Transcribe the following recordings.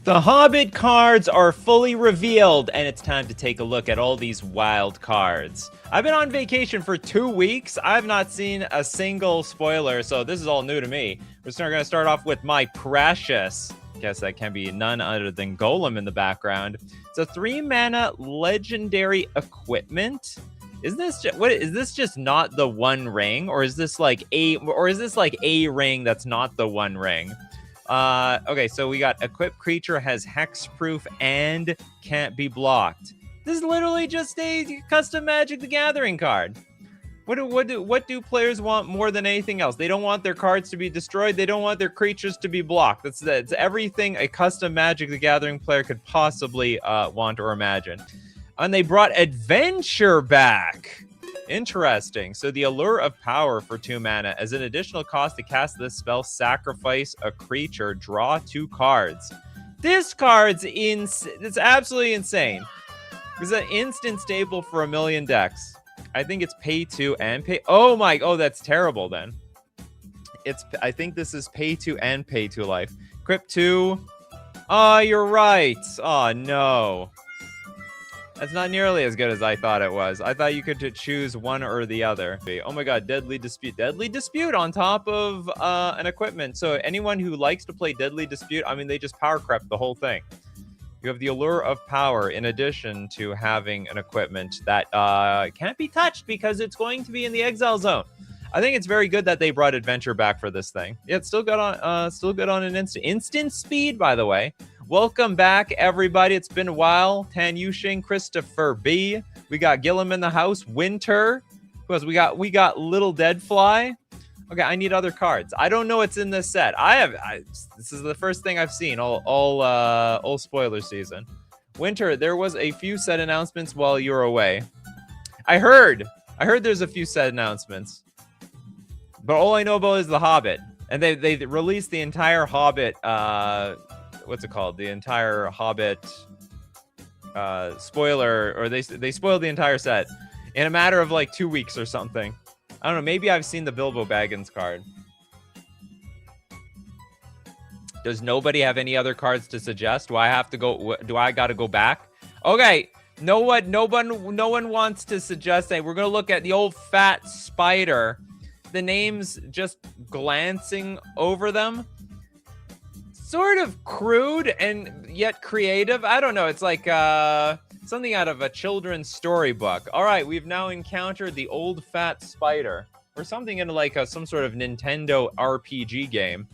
The Hobbit cards are fully revealed, and it's time to take a look at all these wild cards. I've been on vacation for 2 weeks. I've not seen a single spoiler, so this is all new to me. We're going to start off with my precious, guess that can be none other than Golem in the background. It's a 3-mana legendary equipment. Is this just not the One Ring, or is this like a ring that's not the One Ring? Okay, so we got equipped creature has hexproof and can't be blocked. This is literally just a custom Magic the Gathering card. What do players want more than anything else? They don't want their cards to be destroyed. They don't want their creatures to be blocked. That's everything a custom Magic the Gathering player could possibly want or imagine. And they brought Adventure back. Interesting. So the Allure of Power for 2 mana. As an additional cost to cast this spell, sacrifice a creature, draw 2 cards. This card's it's absolutely insane. It's an instant staple for 1 million decks. I think it's pay 2 and pay. Oh, that's terrible then. I think this is pay 2 and pay 2 life. Equip 2. Oh, you're right. Oh no. That's not nearly as good as I thought it was. I thought you could choose one or the other. Oh my god, Deadly Dispute. Deadly Dispute on top of an equipment. So anyone who likes to play Deadly Dispute, I mean, they just power crept the whole thing. You have the Allure of Power in addition to having an equipment that can't be touched because it's going to be in the exile zone. I think it's very good that they brought Adventure back for this thing. Yeah, it's still good on an instant speed, by the way. Welcome back, everybody. It's been a while. Tan Yushing, Christopher B. We got Gillum in the house. Winter. Who else? We got Little Deadfly. Okay, I need other cards. I don't know what's in this set. This is the first thing I've seen all spoiler season. Winter, there was a few set announcements while you were away. I heard there's a few set announcements. But all I know about is the Hobbit. And they released the entire Hobbit what's it called? The entire Hobbit spoiler, or they spoiled the entire set in a matter of like 2 weeks or something. I don't know. Maybe I've seen the Bilbo Baggins card. Does nobody have any other cards to suggest? Do I have to go? Do I got to go back? Okay. No one wants to suggest that. We're gonna look at the old fat spider. The names, just glancing over them, sort of crude and yet creative. I don't know. It's like something out of a children's storybook. All right, we've now encountered the old fat spider, or something in like some sort of Nintendo RPG game.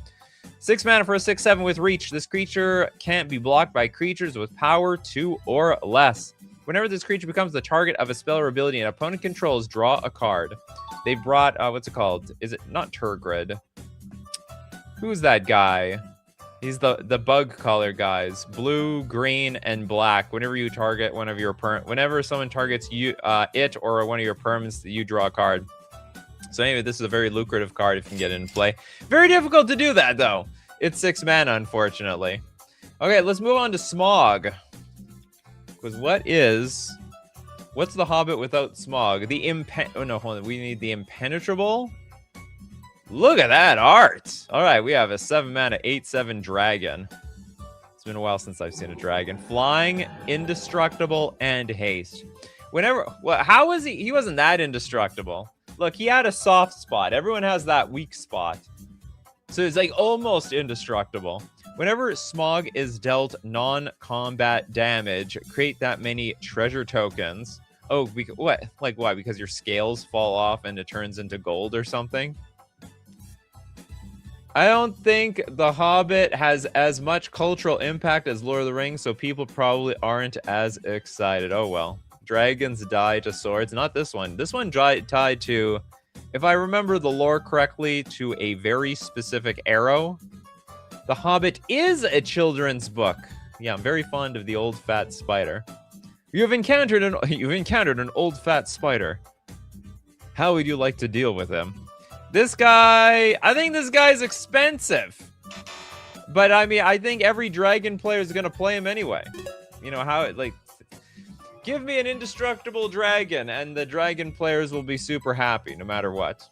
6 mana for a 6/7 with reach. This creature can't be blocked by creatures with power 2 or less. Whenever this creature becomes the target of a spell or ability an opponent controls, draw a card. They brought what's it called? Is it not Turgrid? Who's that guy? He's the bug color guys. Blue, green, and black. Whenever you target one of your whenever someone targets you, it or one of your perms, you draw a card. So anyway, this is a very lucrative card if you can get it in play. Very difficult to do that though. It's 6 mana, unfortunately. Okay, let's move on to Smog. Because what's the Hobbit without Smog? Oh no, hold on. We need the Impenetrable. Look at that art. All right, we have a 7 mana 8/7 dragon. It's been a while since I've seen a dragon. Flying, indestructible, and haste. How was he? He wasn't that indestructible. Look, he had a soft spot. Everyone has that weak spot. So it's like almost indestructible. Whenever Smog is dealt non-combat damage, create that many treasure tokens. Oh, what? Like why? Because your scales fall off and it turns into gold or something? I don't think The Hobbit has as much cultural impact as Lord of the Rings, so people probably aren't as excited. Oh well. Dragons die to swords. Not this one. This one tied to, if I remember the lore correctly, to a very specific arrow. The Hobbit is a children's book. Yeah, I'm very fond of the old fat spider. You've encountered an old fat spider. How would you like to deal with him? This guy, I think this guy's expensive. But I mean, I think every dragon player is going to play him anyway. You know how it like, give me an indestructible dragon and the dragon players will be super happy no matter what.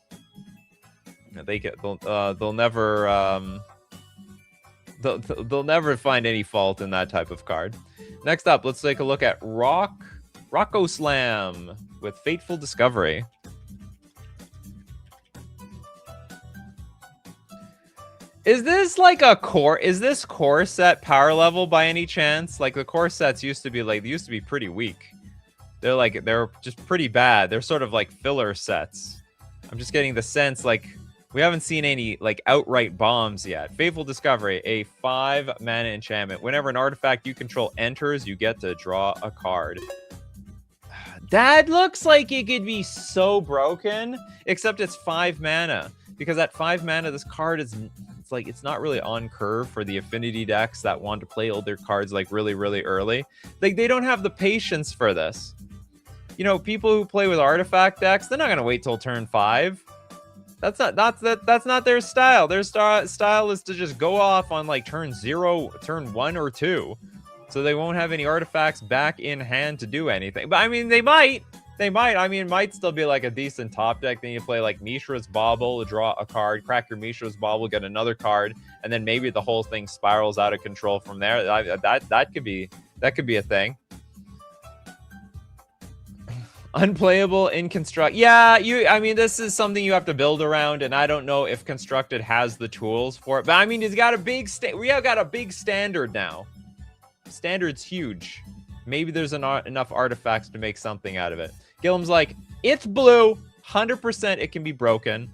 They'll never They'll never find any fault in that type of card. Next up, let's take a look at Rocco Slam with Fateful Discovery. Is this like a core? Is this core set power level by any chance? Like the core sets used to be pretty weak. They're just pretty bad. They're sort of like filler sets. I'm just getting the sense like we haven't seen any like outright bombs yet. Fateful Discovery, a 5-mana enchantment. Whenever an artifact you control enters, you get to draw a card. That looks like it could be so broken, except it's 5 mana. Because at 5 mana, this card is it's not really on curve for the affinity decks that want to play all their cards like really, really early. Like they don't have the patience for this. You know, people who play with artifact decks, they're not gonna wait till turn 5. That's not their style. Their style is to just go off on like turn 0, turn 1 or 2. So they won't have any artifacts back in hand to do anything. But I mean, they might. I mean, it might still be like a decent top deck. Then you play like Mishra's Bauble, draw a card, crack your Mishra's Bauble, get another card, and then maybe the whole thing spirals out of control from there. That could be a thing. Unplayable in Construct. Yeah, I mean, this is something you have to build around, and I don't know if Constructed has the tools for it. But I mean, we have got a big standard now. Standard's huge. Maybe there's enough artifacts to make something out of it. Gillam's like, it's blue. 100% it can be broken.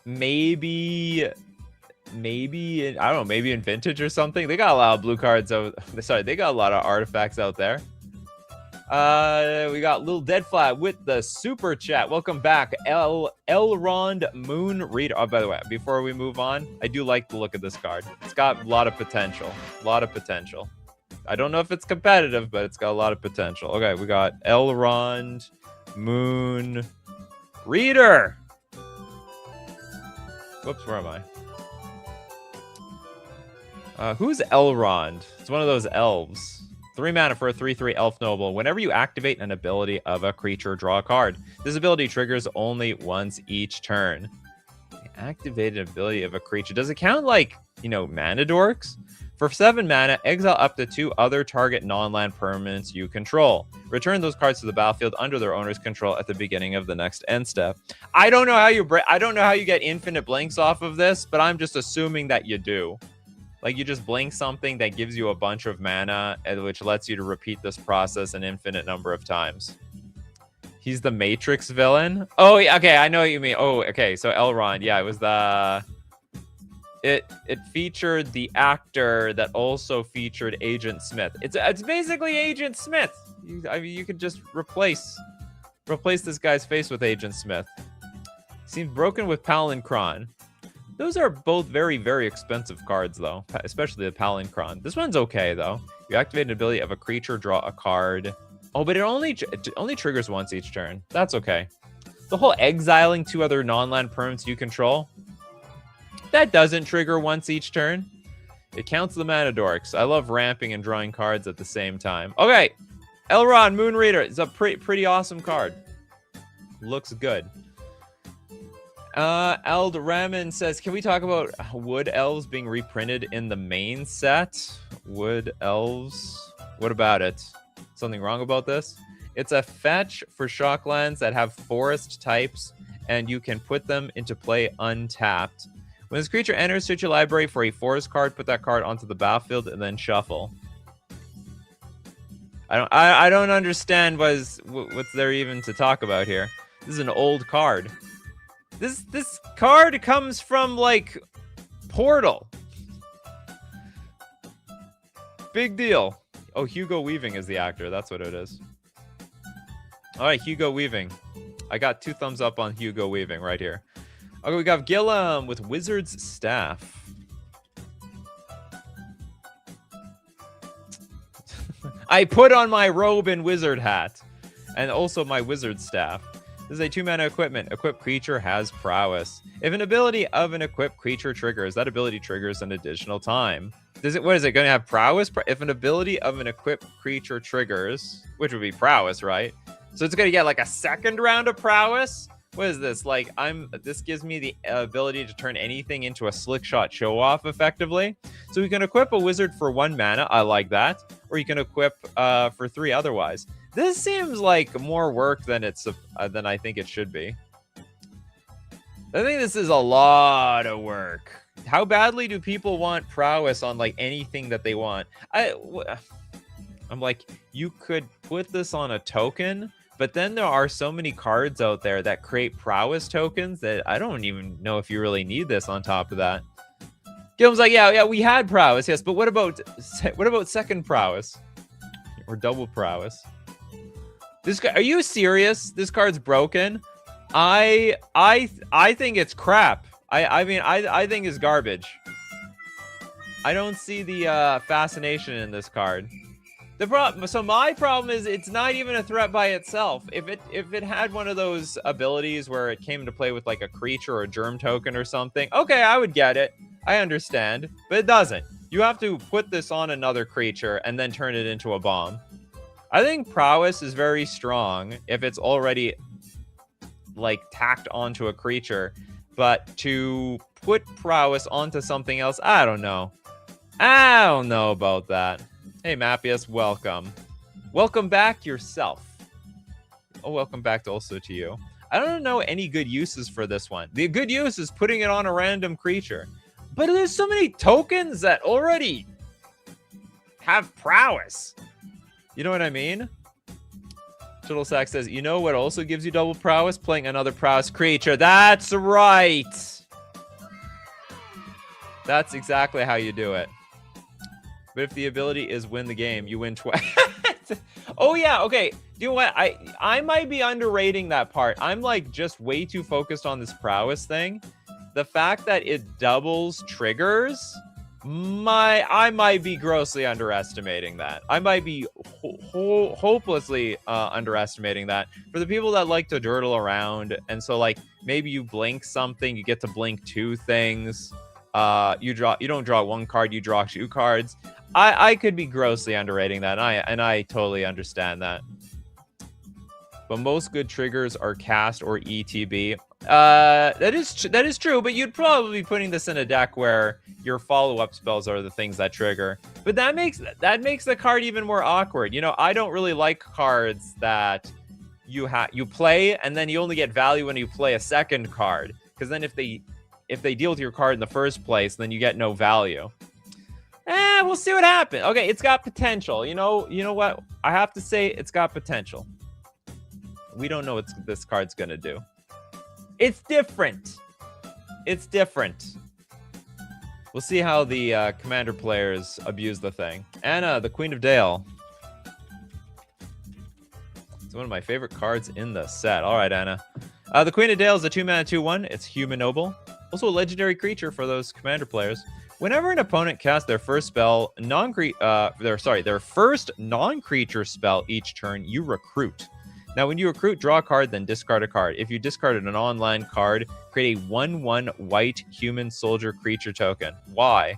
Maybe, I don't know, maybe in Vintage or something. They got a lot of blue cards they got a lot of artifacts out there. We got Little Dead Flat with the super chat. Welcome back, Elrond Moon Reader. Oh, by the way, before we move on, I do like the look of this card. It's got a lot of potential. I don't know if it's competitive, but it's got a lot of potential. Okay, we got Elrond Moon Reader. Whoops, where am I? Who's Elrond? It's one of those elves. 3 mana for a 3/3 Elf Noble. Whenever you activate an ability of a creature, draw a card. This ability triggers only once each turn. Activated ability of a creature. Does it count like, mana dorks? For 7 mana, exile up to 2 other target non-land permanents you control. Return those cards to the battlefield under their owner's control at the beginning of the next end step. I don't know how you get infinite blinks off of this, but I'm just assuming that you do. Like you just blink something that gives you a bunch of mana, which lets you to repeat this process an infinite number of times. He's the Matrix villain. Oh, yeah, okay, I know what you mean. Oh, okay, so Elrond, yeah, it was the. It featured the actor that also featured Agent Smith. It's basically Agent Smith. You could just replace this guy's face with Agent Smith. Seems broken with Palancron. Those are both very, very expensive cards, though, especially the Palancron. This one's okay, though. You activate an ability of a creature, draw a card. Oh, but it only triggers once each turn. That's okay. The whole exiling 2 other non-land permanents you control, that doesn't trigger once each turn. It counts the mana dorks. I love ramping and drawing cards at the same time. Okay, Elrond Moon Reader is a pretty awesome card. Looks good. Aldraman says, can we talk about Wood Elves being reprinted in the main set? Wood Elves. What about it? Something wrong about this? It's a fetch for shocklands that have forest types, and you can put them into play untapped. When this creature enters, search your library for a forest card, put that card onto the battlefield, and then shuffle. I don't understand what's there even to talk about here. This is an old card. This card comes from, like, Portal. Big deal. Oh, Hugo Weaving is the actor. That's what it is. All right, Hugo Weaving. I got 2 thumbs up on Hugo Weaving right here. Okay, we got Gillam with Wizard's Staff. I put on my robe and wizard hat. And also my wizard staff. This is a 2-mana equipment. Equipped creature has prowess. If an ability of an equipped creature triggers, that ability triggers an additional time. What is it going to have prowess? If an ability of an equipped creature triggers, which would be prowess, right? So it's going to get like a second round of prowess. What is this? Like, this gives me the ability to turn anything into a slick shot show off effectively. So we can equip a wizard for 1 mana. I like that. Or you can equip for 3 otherwise. This seems like more work than than I think it should be. I think this is a lot of work. How badly do people want prowess on like anything that they want? I'm like, you could put this on a token, but then there are so many cards out there that create prowess tokens that I don't even know if you really need this on top of that. Gilm's like, yeah, we had prowess, yes, but what about second prowess or double prowess? This guy, are you serious? This card's broken. I think it's crap. I mean, I think it's garbage. I don't see the fascination in this card. So my problem is it's not even a threat by itself. If it had one of those abilities where it came into play with like a creature or a germ token or something, okay, I would get it. I understand, but it doesn't. You have to put this on another creature and then turn it into a bomb. I think prowess is very strong if it's already like tacked onto a creature, but to put prowess onto something else, I don't know. I don't know about that. Hey, Mappius, welcome. Welcome back yourself. Oh, welcome back also to you. I don't know any good uses for this one. The good use is putting it on a random creature. But there's so many tokens that already have prowess. You know what I mean? Chittlesack says, you know what also gives you double prowess? Playing another prowess creature. That's right. That's exactly how you do it. But if the ability is win the game, you win twice. Oh, yeah. Okay. You know what? I might be underrating that part. I'm like just way too focused on this prowess thing. The fact that it doubles triggers, I might be grossly underestimating that. I might be hopelessly underestimating that. For the people that like to durdle around, and so like maybe you blink something, you get to blink 2 things. You don't draw 1 card, you draw 2 cards. I could be grossly underrating that, and I totally understand that. But most good triggers are cast or ETB. That is true, but you'd probably be putting this in a deck where your follow-up spells are the things that trigger. But that makes the card even more awkward. You know, I don't really like cards that you play and then you only get value when you play a second card, because then if they deal with your card in the first place, then you get no value. We'll see what happens. Okay, it's got potential. You know what? I have to say it's got potential. We don't know what this card's gonna do. It's different. It's different. We'll see how the commander players abuse the thing. Anna, the Queen of Dale. It's one of my favorite cards in the set. All right, Anna. The Queen of Dale is a 2-mana 2/1. It's human noble. Also a legendary creature for those commander players. Whenever an opponent casts their first spell, their first non-creature spell each turn, you recruit. Now, when you recruit, draw a card, then discard a card. If you discarded an online card, create a 1/1 white human soldier creature token. Why?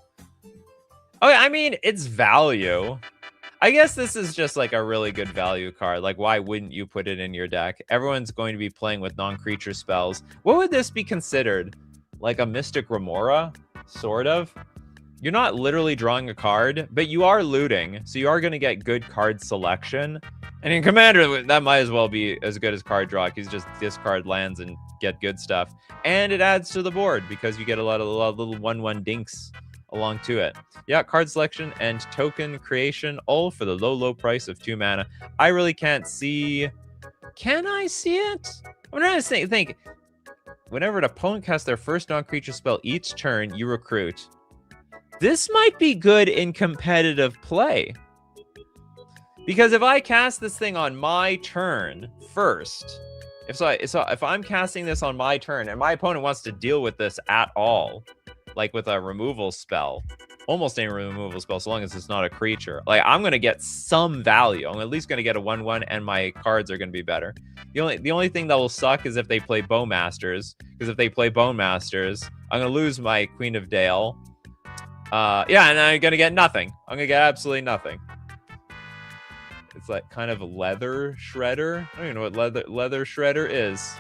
Okay, I mean, it's value. I guess this is just like a really good value card. Like, why wouldn't you put it in your deck? Everyone's going to be playing with non-creature spells. What would this be considered? Like a Mystic Remora? Sort of. You're not literally drawing a card, but you are looting, so you are going to get good card selection. And in Commander, that might as well be as good as card draw, because you just discard lands and get good stuff. And it adds to the board, because you get a lot of little 1/1 dinks along to it. Yeah, card selection and token creation, all for the low price of 2 mana. I really can't see... Can I see it? I'm trying to think. Whenever an opponent casts their first non-creature spell each turn, you recruit. This might be good in competitive play. Because if I cast this thing on my turn first, if I'm casting this on my turn and my opponent wants to deal with this at all, like with a removal spell, almost any removal spell, so long as it's not a creature, like I'm going to get some value. I'm at least going to get a 1/1 and my cards are going to be better. The only thing that will suck is if they play Bowmasters, because if they play Bowmasters, I'm going to lose my Queen of Dale. Yeah, and I'm going to get nothing. I'm going to get absolutely nothing. It's like kind of a leather shredder. I don't even know what leather shredder is.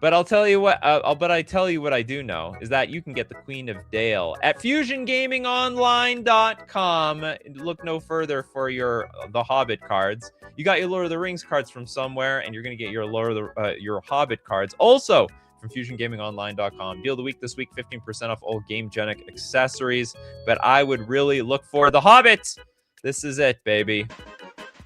But I'll tell you what. I tell you what I do know is that you can get the Queen of Dale at FusionGamingOnline.com. Look no further for the Hobbit cards. You got your Lord of the Rings cards from somewhere, and you're gonna get your your Hobbit cards also from FusionGamingOnline.com. Deal of the week this week: 15% off all Gamegenic accessories. But I would really look for the Hobbit. This is it, baby.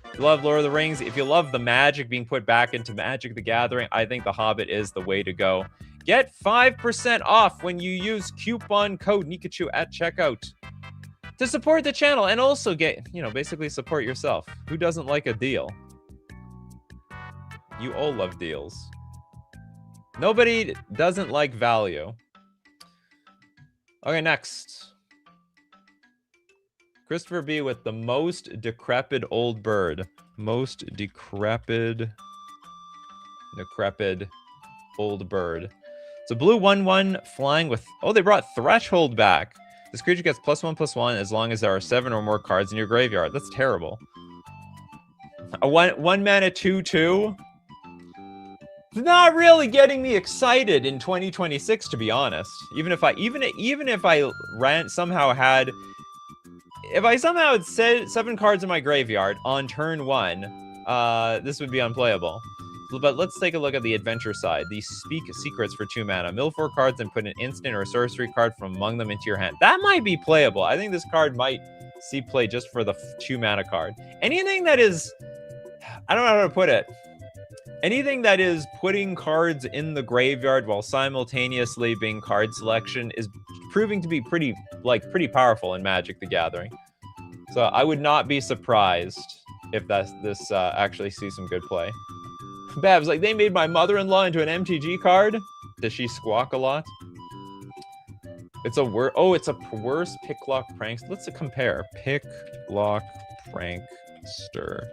If you love Lord of the Rings, if you love the magic being put back into Magic the Gathering, I think the Hobbit is the way to go. Get 5% off when you use coupon code Nikachu at checkout to support the channel and also get, basically support yourself. Who doesn't like a deal? You all love deals. Nobody doesn't like value. Okay, next. Christopher B with the most decrepit old bird. Most decrepit old bird. It's a blue 1/1 flying with... Oh, they brought Threshold back. This creature gets +1/+1 as long as there are 7 or more cards in your graveyard. That's terrible. A one mana 2/2. It's not really getting me excited in 2026, to be honest. Even if I somehow had 7 cards in my graveyard on turn 1, this would be unplayable. But let's take a look at the adventure side. The Speak Secrets for 2 mana. Mill 4 cards and put an instant or a sorcery card from among them into your hand. That might be playable. I think this card might see play just for the 2 mana card. Anything that is... I don't know how to put it. Anything that is putting cards in the graveyard while simultaneously being card selection is proving to be pretty powerful in Magic the Gathering. So I would not be surprised if this actually sees some good play. Babs, like, they made my mother-in-law into an MTG card? Does she squawk a lot? It's a it's a worse Picklock Prankster. Let's compare. Picklock Prankster.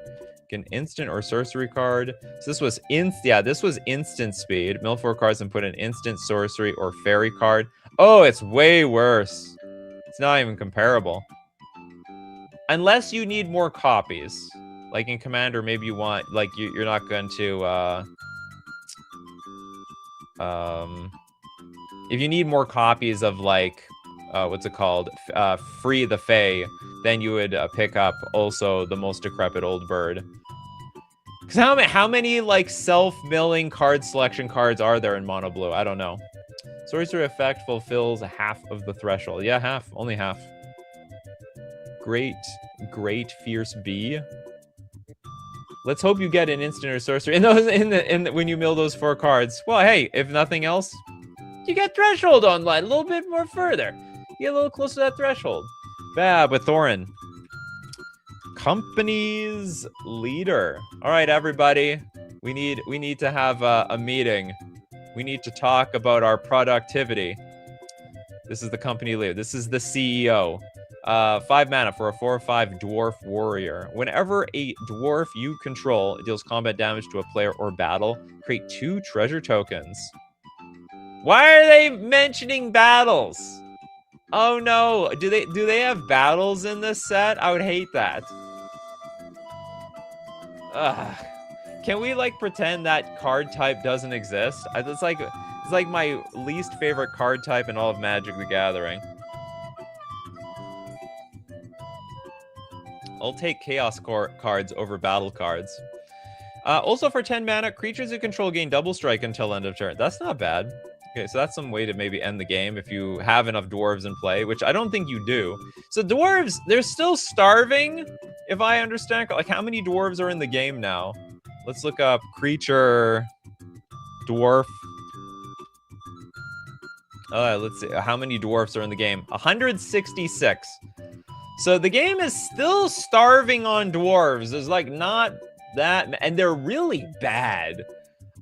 An instant or sorcery card. So this was this was instant speed. Mill 4 cards and put an instant sorcery or fairy card. Oh, it's way worse. It's not even comparable. Unless you need more copies. Like in Commander, maybe you want, like, you're not going to if you need more copies of, like, what's it called? Free the Fae, then you would pick up also the most decrepit old bird. Because how many like self-milling card selection cards are there in mono blue? I don't know. Sorcery effect fulfills half of the threshold. Yeah, half. Only half. Great Fierce Bee. Let's hope you get an instant or sorcery. When you mill those 4 cards. Well, hey, if nothing else, you get threshold online a little bit more further. You get a little closer to that threshold. Bab with Thorin. Company's leader. All right, everybody. We need to have a meeting. We need to talk about our productivity. This is the company leader. This is the CEO. 5 mana for a 4/5 dwarf warrior. Whenever a dwarf you control deals combat damage to a player or battle, create 2 treasure tokens. Why are they mentioning battles? Oh no, do they have battles in this set? I would hate that. Ugh. Can we like pretend that card type doesn't exist? It's like my least favorite card type in all of Magic the Gathering. I'll take Chaos cards over battle cards. Also for 10 mana, creatures you control gain double strike until end of turn. That's not bad. Okay, so that's some way to maybe end the game if you have enough dwarves in play, which I don't think you do. So dwarves, they're still starving, if I understand. Like, how many dwarves are in the game now? Let's look up creature dwarf. Let's see. How many dwarfs are in the game? 166. So the game is still starving on dwarves. There's like not that, and they're really bad.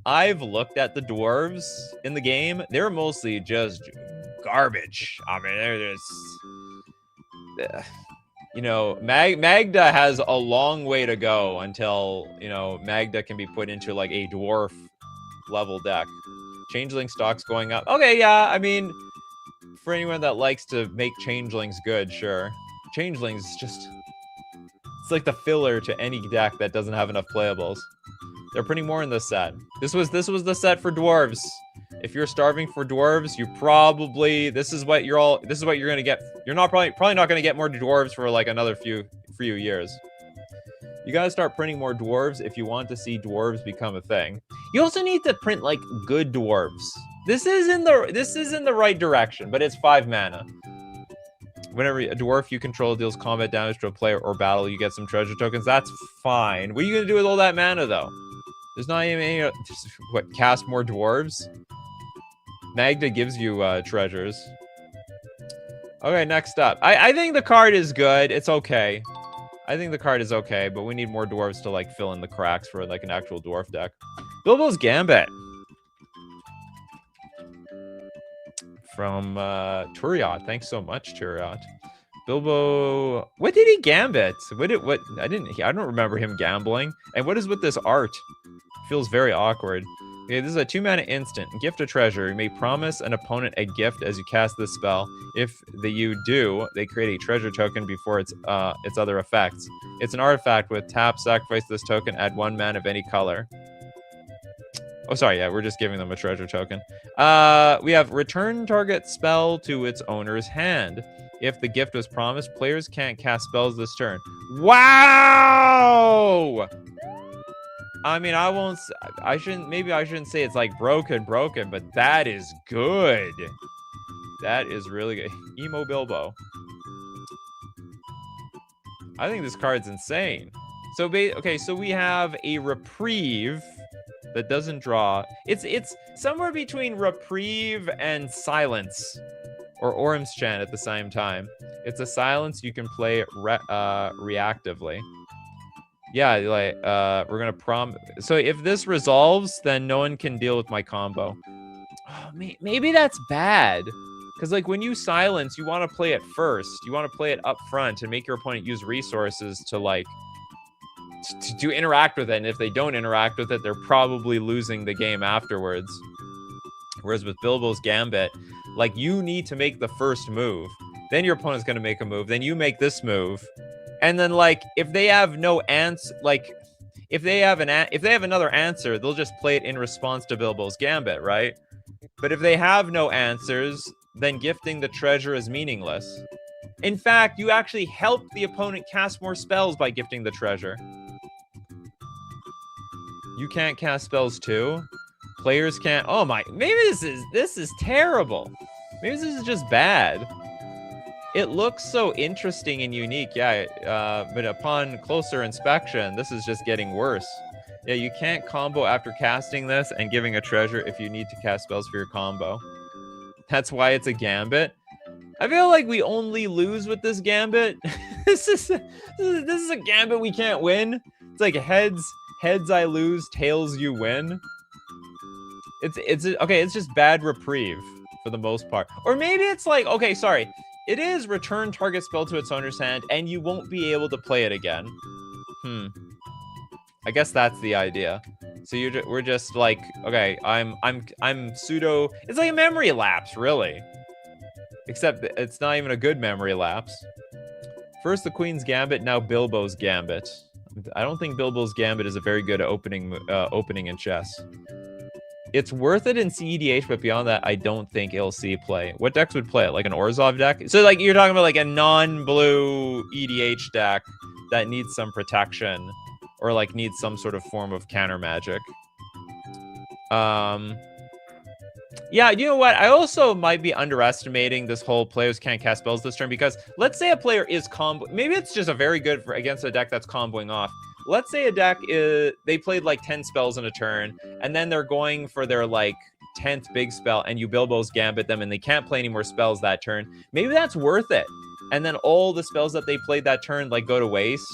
I've looked at the dwarves in the game. They're mostly just garbage. I mean, they're just... Magda has a long way to go until, Magda can be put into, like, a dwarf level deck. Changeling stock's going up. Okay, yeah, I mean, for anyone that likes to make changelings good, sure. Changelings is just... It's like the filler to any deck that doesn't have enough playables. They're putting more in this set. This was the set for dwarves. If you're starving for dwarves, you probably this is what you're gonna get. You're not probably not gonna get more dwarves for like another few years. You gotta start printing more dwarves if you want to see dwarves become a thing. You also need to print like good dwarves. This is in the right direction, but it's 5 mana. Whenever a dwarf you control deals combat damage to a player or battle, you get some treasure tokens. That's fine. What are you gonna do with all that mana though? There's not even any. What, cast more dwarves? Magda gives you treasures. Okay, next up. I think the card is good. It's okay. I think the card is okay, but we need more dwarves to like fill in the cracks for like an actual dwarf deck. Bilbo's Gambit. From Turiot. Thanks so much, Turiot. Bilbo, what did he gambit? I don't remember him gambling. And what is with this art? Feels very awkward. Okay, this is a 2-mana instant. Gift a treasure. You may promise an opponent a gift as you cast this spell. If you do, they create a treasure token before its other effects. It's an artifact with tap, sacrifice this token, add 1 mana of any color. Oh, sorry, yeah, we're just giving them a treasure token. We have return target spell to its owner's hand. If the gift was promised, players can't cast spells this turn. Wow! I mean, maybe I shouldn't say it's like broken, but that is good. That is really good. Emo Bilbo. I think this card's insane. So, okay, so we have a reprieve that doesn't draw. It's somewhere between reprieve and silence, or Orm's Chant at the same time. It's a silence you can play reactively. Yeah, like we're gonna so if this resolves, then no one can deal with my combo. Oh, maybe that's bad, because like when you silence, you want to play it first. You want to play it up front and make your opponent use resources to like to interact with it. And if they don't interact with it, they're probably losing the game afterwards. Whereas with Bilbo's Gambit, like you need to make the first move, then your opponent's gonna make a move, then you make this move. And then, like, if they have no answer, like, if they have another answer, they'll just play it in response to Bilbo's Gambit, right? But if they have no answers, then gifting the treasure is meaningless. In fact, you actually help the opponent cast more spells by gifting the treasure. You can't cast spells too. Players can't. Oh my! Maybe this is terrible. Maybe this is just bad. It looks so interesting and unique, yeah, but upon closer inspection, this is just getting worse. Yeah, you can't combo after casting this and giving a treasure if you need to cast spells for your combo. That's why it's a Gambit. I feel like we only lose with this Gambit. this is a Gambit we can't win. It's like heads I lose, tails you win. It's okay, it's just bad reprieve for the most part. Or maybe it's like, okay, sorry. It is return target spell to its owner's hand, and you won't be able to play it again. I guess that's the idea. So we're just like, okay, I'm pseudo. It's like a memory lapse, really. Except it's not even a good memory lapse. First the Queen's Gambit, now Bilbo's Gambit. I don't think Bilbo's Gambit is a very good opening in chess. It's worth it in CEDH, but beyond that, I don't think it'll see play. What decks would play it? Like an Orzhov deck? So like you're talking about like a non-blue EDH deck that needs some protection or like needs some sort of form of counter magic. Yeah, you know what? I also might be underestimating this whole players can't cast spells this turn, because let's say a player is combo. Maybe it's just a very good against a deck that's comboing off. Let's say a deck they played like 10 spells in a turn, and then they're going for their like 10th big spell, and you Bilbo's Gambit them, and they can't play any more spells that turn. Maybe that's worth it. And then all the spells that they played that turn like go to waste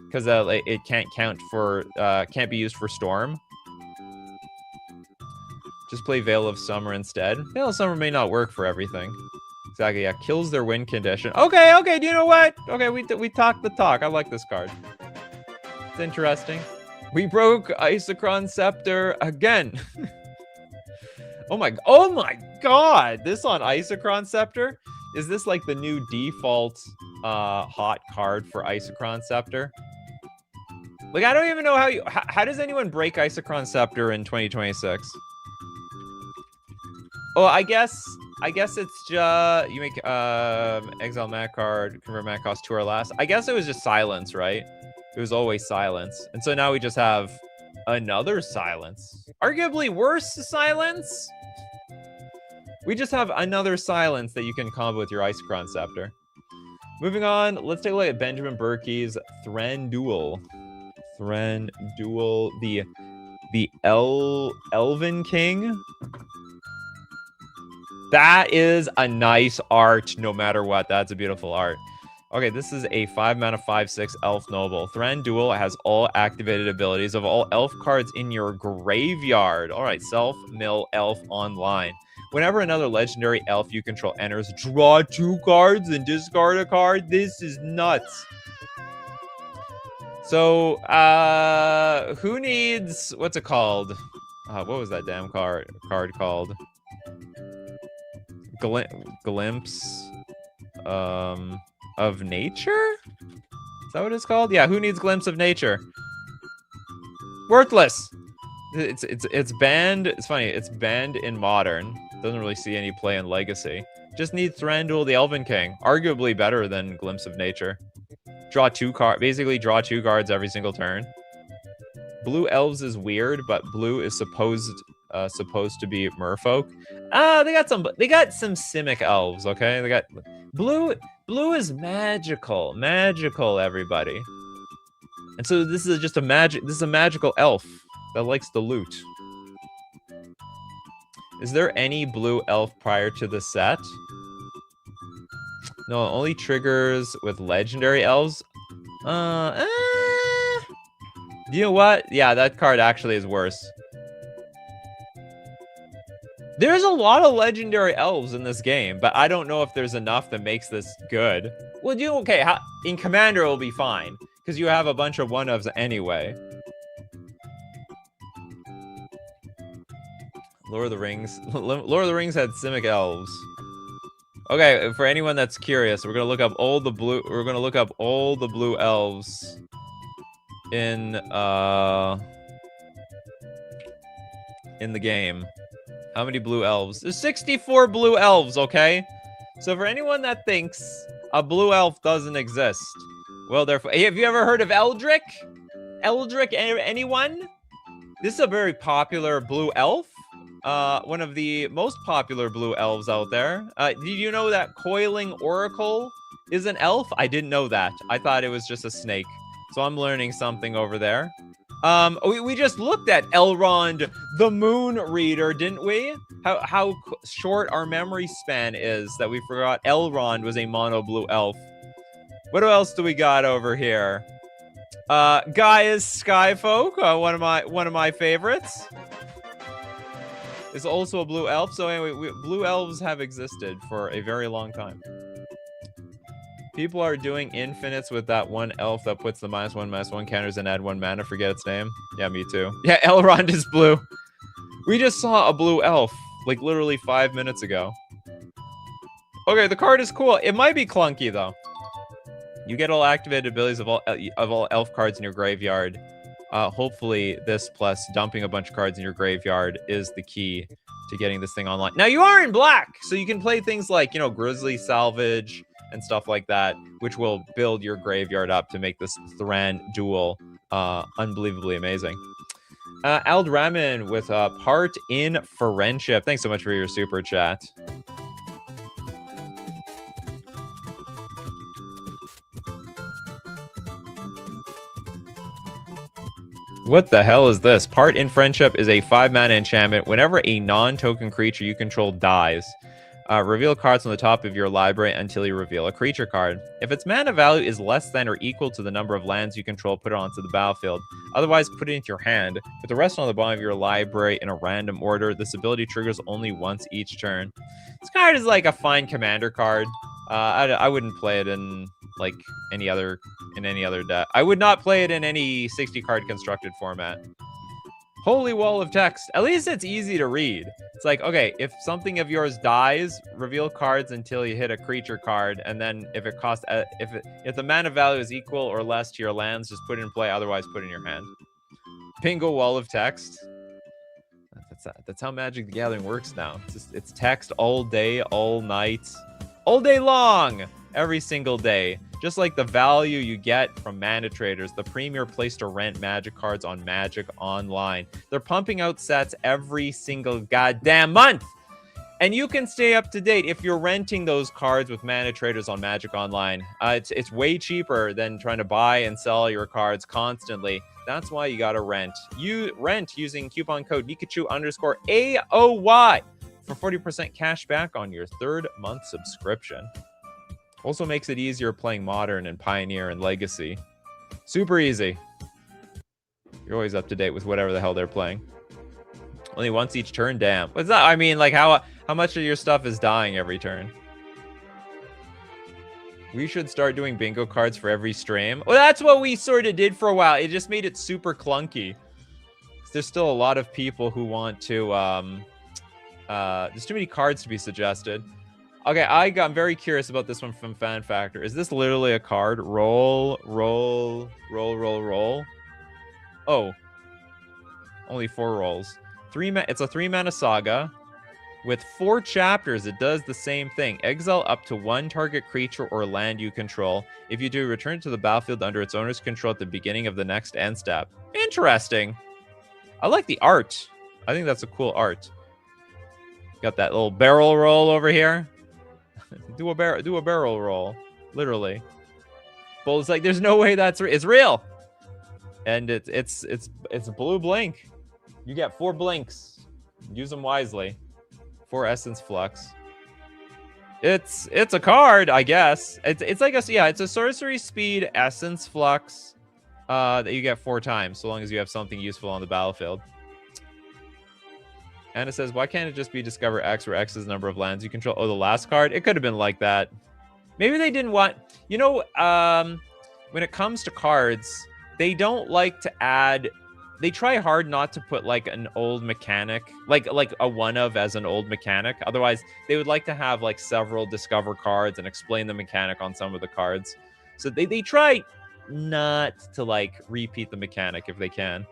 because it can't count for can't be used for Storm. Just play Veil of Summer instead. Veil of Summer may not work for everything. Exactly, yeah. Kills their win condition. Okay, do you know what? Okay, we talked the talk. I like this card. It's interesting. We broke Isochron Scepter again. Oh my god! This on Isochron Scepter? Is this like the new default hot card for Isochron Scepter? Like, I don't even know how does anyone break Isochron Scepter in 2026? Oh, I guess it's just you make exile mat card, convert mat cost 2 or less. I guess it was just silence, right? It was always silence. And so now we just have another silence. Arguably worse silence. We just have another silence that you can combo with your Icecrown Scepter. Moving on, let's take a look at Benjamin Berkey's Thranduil. Thranduil, the Elven King. That is a nice art, no matter what. That's a beautiful art. Okay, this is a 5-mana 5/6 Elf Noble. Thranduil has all activated abilities of all elf cards in your graveyard. All right, self-mill elf online. Whenever another legendary elf you control enters, draw 2 cards and discard a card. This is nuts. So, who needs, what's it called? What was that damn card called? Glimpse of Nature? Is that what it's called? Yeah, who needs Glimpse of Nature? Worthless. It's banned. It's funny. It's banned in Modern. Doesn't really see any play in Legacy. Just need Thranduil the Elven King. Arguably better than Glimpse of Nature. Draw 2 cards. Basically, draw 2 cards every single turn. Blue Elves is weird, but blue is supposed to be merfolk. They got some Simic elves, okay? They got blue is magical, everybody. And so this is just a magical elf that likes to loot. Is there any blue elf prior to the set? No, only triggers with legendary elves. You know what? Yeah, that card actually is worse. There's a lot of legendary elves in this game, but I don't know if there's enough that makes this good. Well, okay, in Commander it'll be fine, because you have a bunch of one-ofs anyway. Lord of the Rings had Simic elves. Okay, for anyone that's curious, we're gonna look up all the blue elves in the game. How many blue elves? There's 64 blue elves, okay? So for anyone that thinks a blue elf doesn't exist, well, hey, have you ever heard of Eldrick? Eldrick, anyone? This is a very popular blue elf. One of the most popular blue elves out there. Did you know that Coiling Oracle is an elf? I didn't know that. I thought it was just a snake. So I'm learning something over there. We just looked at Elrond the Moon Reader, didn't we? How short our memory span is that we forgot Elrond was a mono blue elf. What else do we got over here? Gaia's Skyfolk, one of my favorites. Is also a blue elf. So anyway, blue elves have existed for a very long time. People are doing infinites with that one elf that puts the -1/-1 counters and add 1 mana. Forget its name. Yeah, me too. Yeah, Elrond is blue. We just saw a blue elf, like literally 5 minutes ago. Okay, the card is cool. It might be clunky though. You get all activated abilities of all elf cards in your graveyard. Hopefully this plus dumping a bunch of cards in your graveyard is the key to getting this thing online. Now you are in black, so you can play things like, Grizzly Salvage and stuff like that, which will build your graveyard up to make this Thranduil unbelievably amazing. Aldramin with Part in Friendship. Thanks so much for your super chat. What the hell is this? Part in Friendship is a 5-mana enchantment. Whenever a non-token creature you control dies, reveal cards on the top of your library until you reveal a creature card. If its mana value is less than or equal to the number of lands you control, put it onto the battlefield. Otherwise, put it into your hand. Put the rest on the bottom of your library in a random order. This ability triggers only once each turn. This card is like a fine commander card. I wouldn't play it in like any other deck. I would not play it in any 60-card constructed format. Holy wall of text. At least it's easy to read. It's like, okay, if something of yours dies, reveal cards until you hit a creature card, and then if it costs, if the mana value is equal or less to your lands, just put it in play. Otherwise, put it in your hand. Bingo wall of text. That's how Magic the Gathering works now. It's text all day, all night, all day long, every single day. Just like the value you get from Mana Traders, the premier place to rent Magic cards on Magic Online. They're pumping out sets every single goddamn month. And you can stay up to date if you're renting those cards with Mana Traders on Magic Online. It's way cheaper than trying to buy and sell your cards constantly. That's why you gotta rent. You rent using coupon code Nikachu_AOY for 40% cash back on your 3rd month subscription. Also makes it easier playing Modern and Pioneer and Legacy. Super easy. You're always up to date with whatever the hell they're playing. Only once each turn, damn. What's that? I mean, like, how much of your stuff is dying every turn? We should start doing bingo cards for every stream. Well, that's what we sort of did for a while. It just made it super clunky. There's still a lot of people who want to, there's too many cards to be suggested. Okay, I'm very curious about this one from Fan Factor. Is this literally a card? Roll, roll, roll, roll, roll. Oh. Only 4 rolls. It's a 3-mana saga. With 4 chapters, it does the same thing. Exile up to 1 target creature or land you control. If you do, return to the battlefield under its owner's control at the beginning of the next end step. Interesting. I like the art. I think that's a cool art. Got that little barrel roll over here. do a barrel roll, literally. But it's like, there's no way it's real. And it's a blue blink. You get 4 blinks. Use them wisely. 4 Essence Flux. It's a card, I guess. It's like it's a sorcery speed Essence Flux that you get 4 times, so long as you have something useful on the battlefield. And it says, why can't it just be Discover X, where X is the number of lands you control? Oh, the last card? It could have been like that. Maybe they didn't want... You know, when it comes to cards, they don't like to add... They try hard not to put like an old mechanic, like a one of as an old mechanic. Otherwise, they would like to have like several Discover cards and explain the mechanic on some of the cards. So they try not to like repeat the mechanic if they can.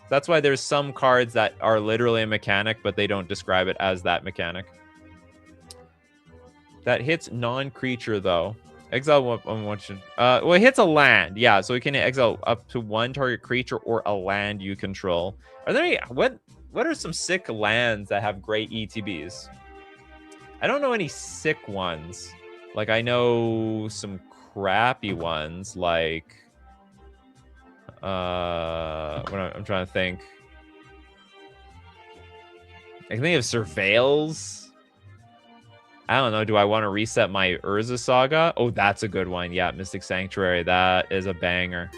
That's why there's some cards that are literally a mechanic, but they don't describe it as that mechanic. That hits non-creature though. Exile well, it hits a land. Yeah, so we can exile up to 1 target creature or a land you control. Are there any, what are some sick lands that have great ETBs? I don't know any sick ones. Like, I know some crappy ones, like I'm trying to think. I can think of Surveils. I don't know. Do I want to reset my Urza Saga? Oh, that's a good one. Yeah, Mystic Sanctuary. That is a banger.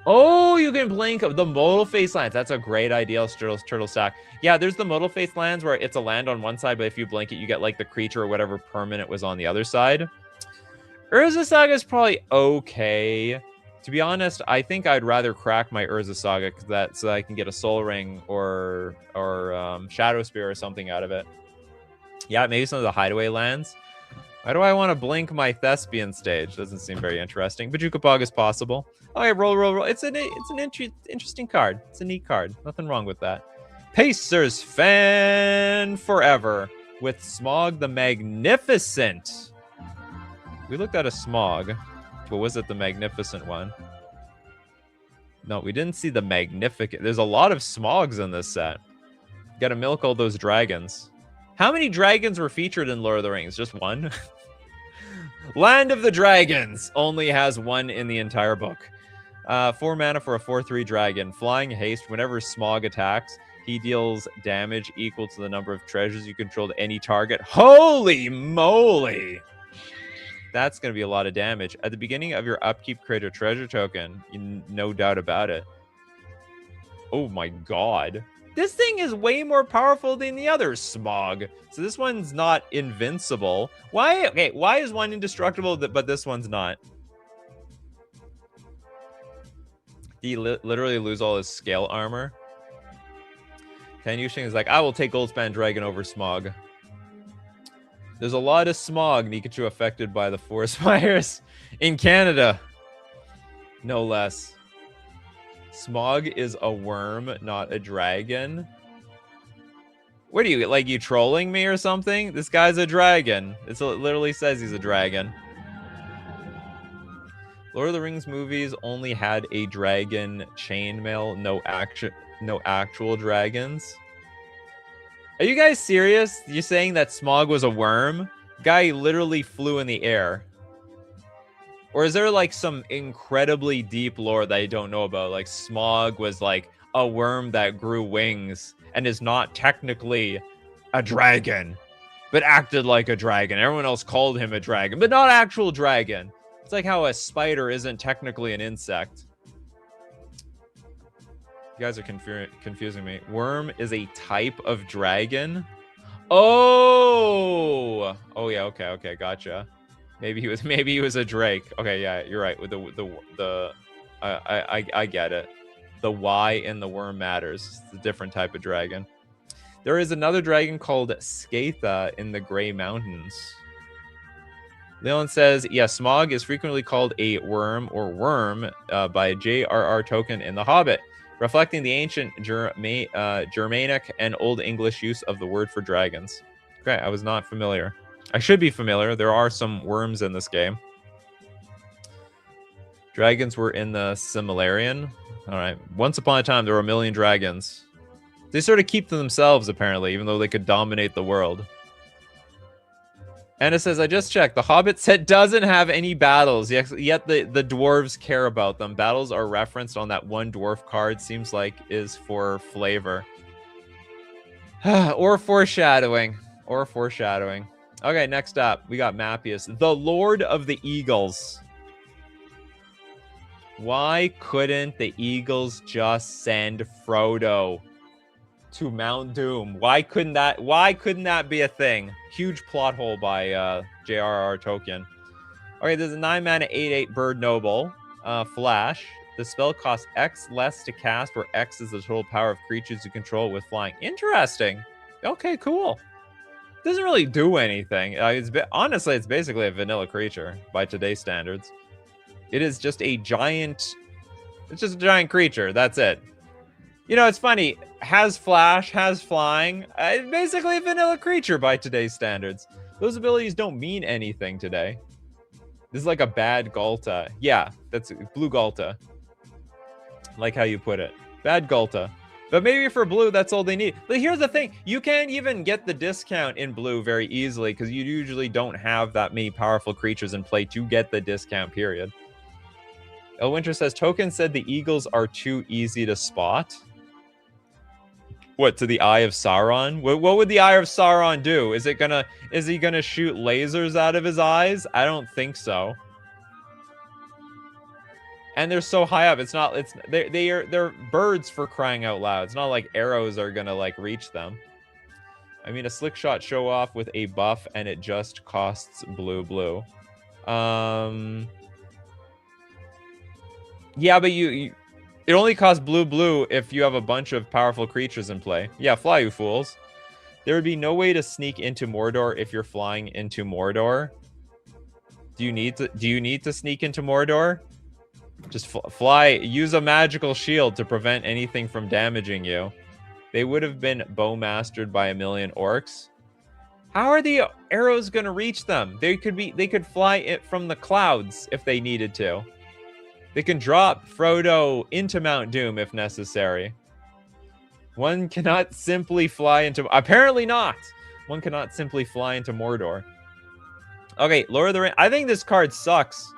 Oh, you can blink of the Modal Face lands. That's a great idea, Turtle Stack. Yeah, there's the Modal Face lands where it's a land on one side, but if you blink it, you get like the creature or whatever permanent was on the other side. Urza Saga is probably okay. To be honest, I think I'd rather crack my Urza Saga so that I can get a Soul Ring or Shadow Spear or something out of it. Yeah, maybe some of the Hideaway lands. Why do I want to blink my Thespian stage? Doesn't seem very interesting. But Jukapog is possible. Okay, roll, roll, roll. It's an interesting card. It's a neat card. Nothing wrong with that. Pacers fan forever with Smog the Magnificent. We looked at a Smog. But was it the Magnificent one? No, we didn't see the Magnificent. There's a lot of Smogs in this set. Gotta milk all those dragons. How many dragons were featured in Lord of the Rings? Just 1? Land of the Dragons only has 1 in the entire book. 4 mana for a 4/3 dragon. Flying haste. Whenever Smog attacks, he deals damage equal to the number of treasures you control to any target. Holy moly! That's going to be a lot of damage. At the beginning of your upkeep, create a treasure token. No doubt about it. Oh my god. This thing is way more powerful than the other Smog. So this one's not invincible. Why? Okay, why is one indestructible, but this one's not? Did he literally lose all his scale armor? Ken Yushing is like, I will take Goldspan Dragon over Smog. There's a lot of Smog, Nikachu, affected by the forest fires in Canada. No less. Smog is a worm, not a dragon. What are you, like, you trolling me or something? This guy's a dragon. It literally says he's a dragon. Lord of the Rings movies only had a dragon chainmail, no actual dragons. Are you guys serious? You're saying that Smog was a worm? Guy literally flew in the air. Or is there like some incredibly deep lore that I don't know about? Like Smog was like a worm that grew wings and is not technically a dragon, but acted like a dragon. Everyone else called him a dragon, but not actual dragon. It's like how a spider isn't technically an insect. You guys are confusing me. Worm is a type of dragon. Oh yeah, okay, gotcha. Maybe he was a drake. Okay, yeah, you're right. With I get it. The Y in the worm matters. It's a different type of dragon. There is another dragon called Skatha in the Grey Mountains. Leon says, yeah, Smog is frequently called a worm or worm by J.R.R. Tolkien in The Hobbit, reflecting the ancient Germanic and Old English use of the word for dragons. Okay, I was not familiar. I should be familiar. There are some worms in this game. Dragons were in the Silmarillion. All right. Once upon a time, there were a million dragons. They sort of keep to themselves, apparently, even though they could dominate the world. Anna says, I just checked. The Hobbit set doesn't have any battles, yet the dwarves care about them. Battles are referenced on that one dwarf card, seems like is for flavor. Or foreshadowing. Okay, next up, we got Mappius, the Lord of the Eagles. Why couldn't the Eagles just send Frodo to Mount Doom? Why couldn't that be a thing? Huge plot hole by J.R.R. Tolkien. Okay, there's a 9-mana 8/8 Bird Noble, Flash. The spell costs X less to cast, where X is the total power of creatures you control with flying. Interesting. Okay, cool. Doesn't really do anything. Honestly, it's basically a vanilla creature by today's standards. It is just a giant... It's just a giant creature. That's it. You know, it's funny. Has flash, has flying. Basically a vanilla creature by today's standards. Those abilities don't mean anything today. This is like a bad Galta. Yeah, that's blue Galta. Like how you put it. Bad Galta. But maybe for blue, that's all they need. But here's the thing. You can't even get the discount in blue very easily because you usually don't have that many powerful creatures in play to get the discount, period. Elwinter says, Tolkien said the eagles are too easy to spot. What, to the Eye of Sauron? What would the Eye of Sauron do? Is he gonna shoot lasers out of his eyes? I don't think so. And they're so high up. They're birds, for crying out loud. It's not like arrows are gonna like reach them. I mean, a slick shot show off with a buff, and it just costs blue. Yeah, but it only costs blue if you have a bunch of powerful creatures in play. Yeah, fly, you fools. There would be no way to sneak into Mordor if you're flying into Mordor. Do you need to sneak into Mordor? Just fly. Use a magical shield to prevent anything from damaging you. They would have been bow-mastered by a million orcs. How are the arrows going to reach them? They could fly it from the clouds if they needed to. They can drop Frodo into Mount Doom if necessary. One cannot simply fly into... Apparently not! One cannot simply fly into Mordor. Okay, Lord of the Rings. I think this card sucks.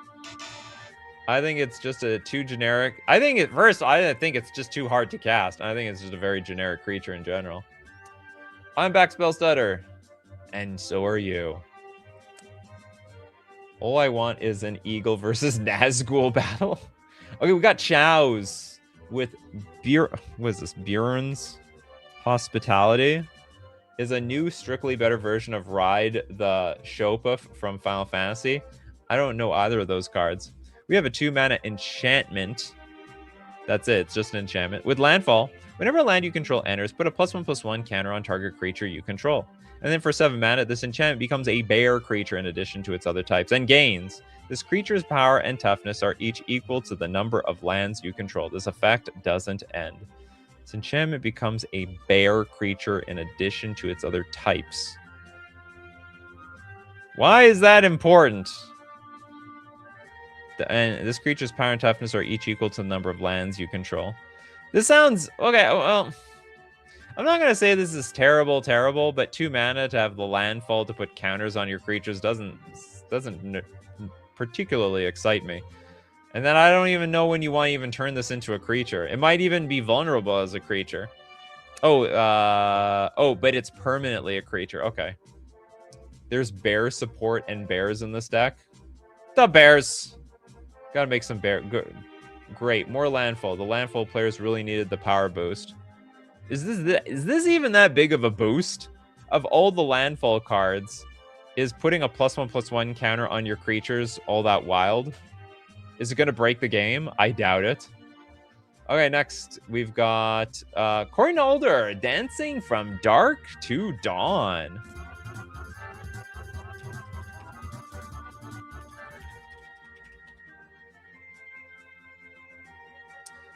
I think it's just too generic. I think it's just too hard to cast. I think it's just a very generic creature in general. I'm back, Spell Stutter. And so are you. All I want is an Eagle versus Nazgul battle. Okay, we got Chows with what is this? Bjorn's Hospitality. Is a new, strictly better version of Ride the Shopa from Final Fantasy. I don't know either of those cards. We have a 2-mana enchantment. That's it. It's just an enchantment. With landfall, whenever a land you control enters, put a +1/+1 counter on target creature you control. And then for 7 mana, this enchantment becomes a bear creature in addition to its other types and gains. This creature's power and toughness are each equal to the number of lands you control. This effect doesn't end. This enchantment becomes a bear creature in addition to its other types. Why is that important? And this creature's power and toughness are each equal to the number of lands you control. This sounds... Okay, well... I'm not going to say this is terrible, but 2 mana to have the landfall to put counters on your creatures doesn't particularly excite me. And then I don't even know when you want to even turn this into a creature. It might even be vulnerable as a creature. Oh, but it's permanently a creature. Okay. There's bear support and bears in this deck. The bears. Gotta make some bear. Good. Great. More landfall. The landfall players really needed the power boost. Is this even that big of a boost? Of all the landfall cards, is putting a +1/+1 counter on your creatures all that wild? Is it going to break the game? I doubt it. Okay, next we've got Corey Alder, Dancing from Dark to Dawn.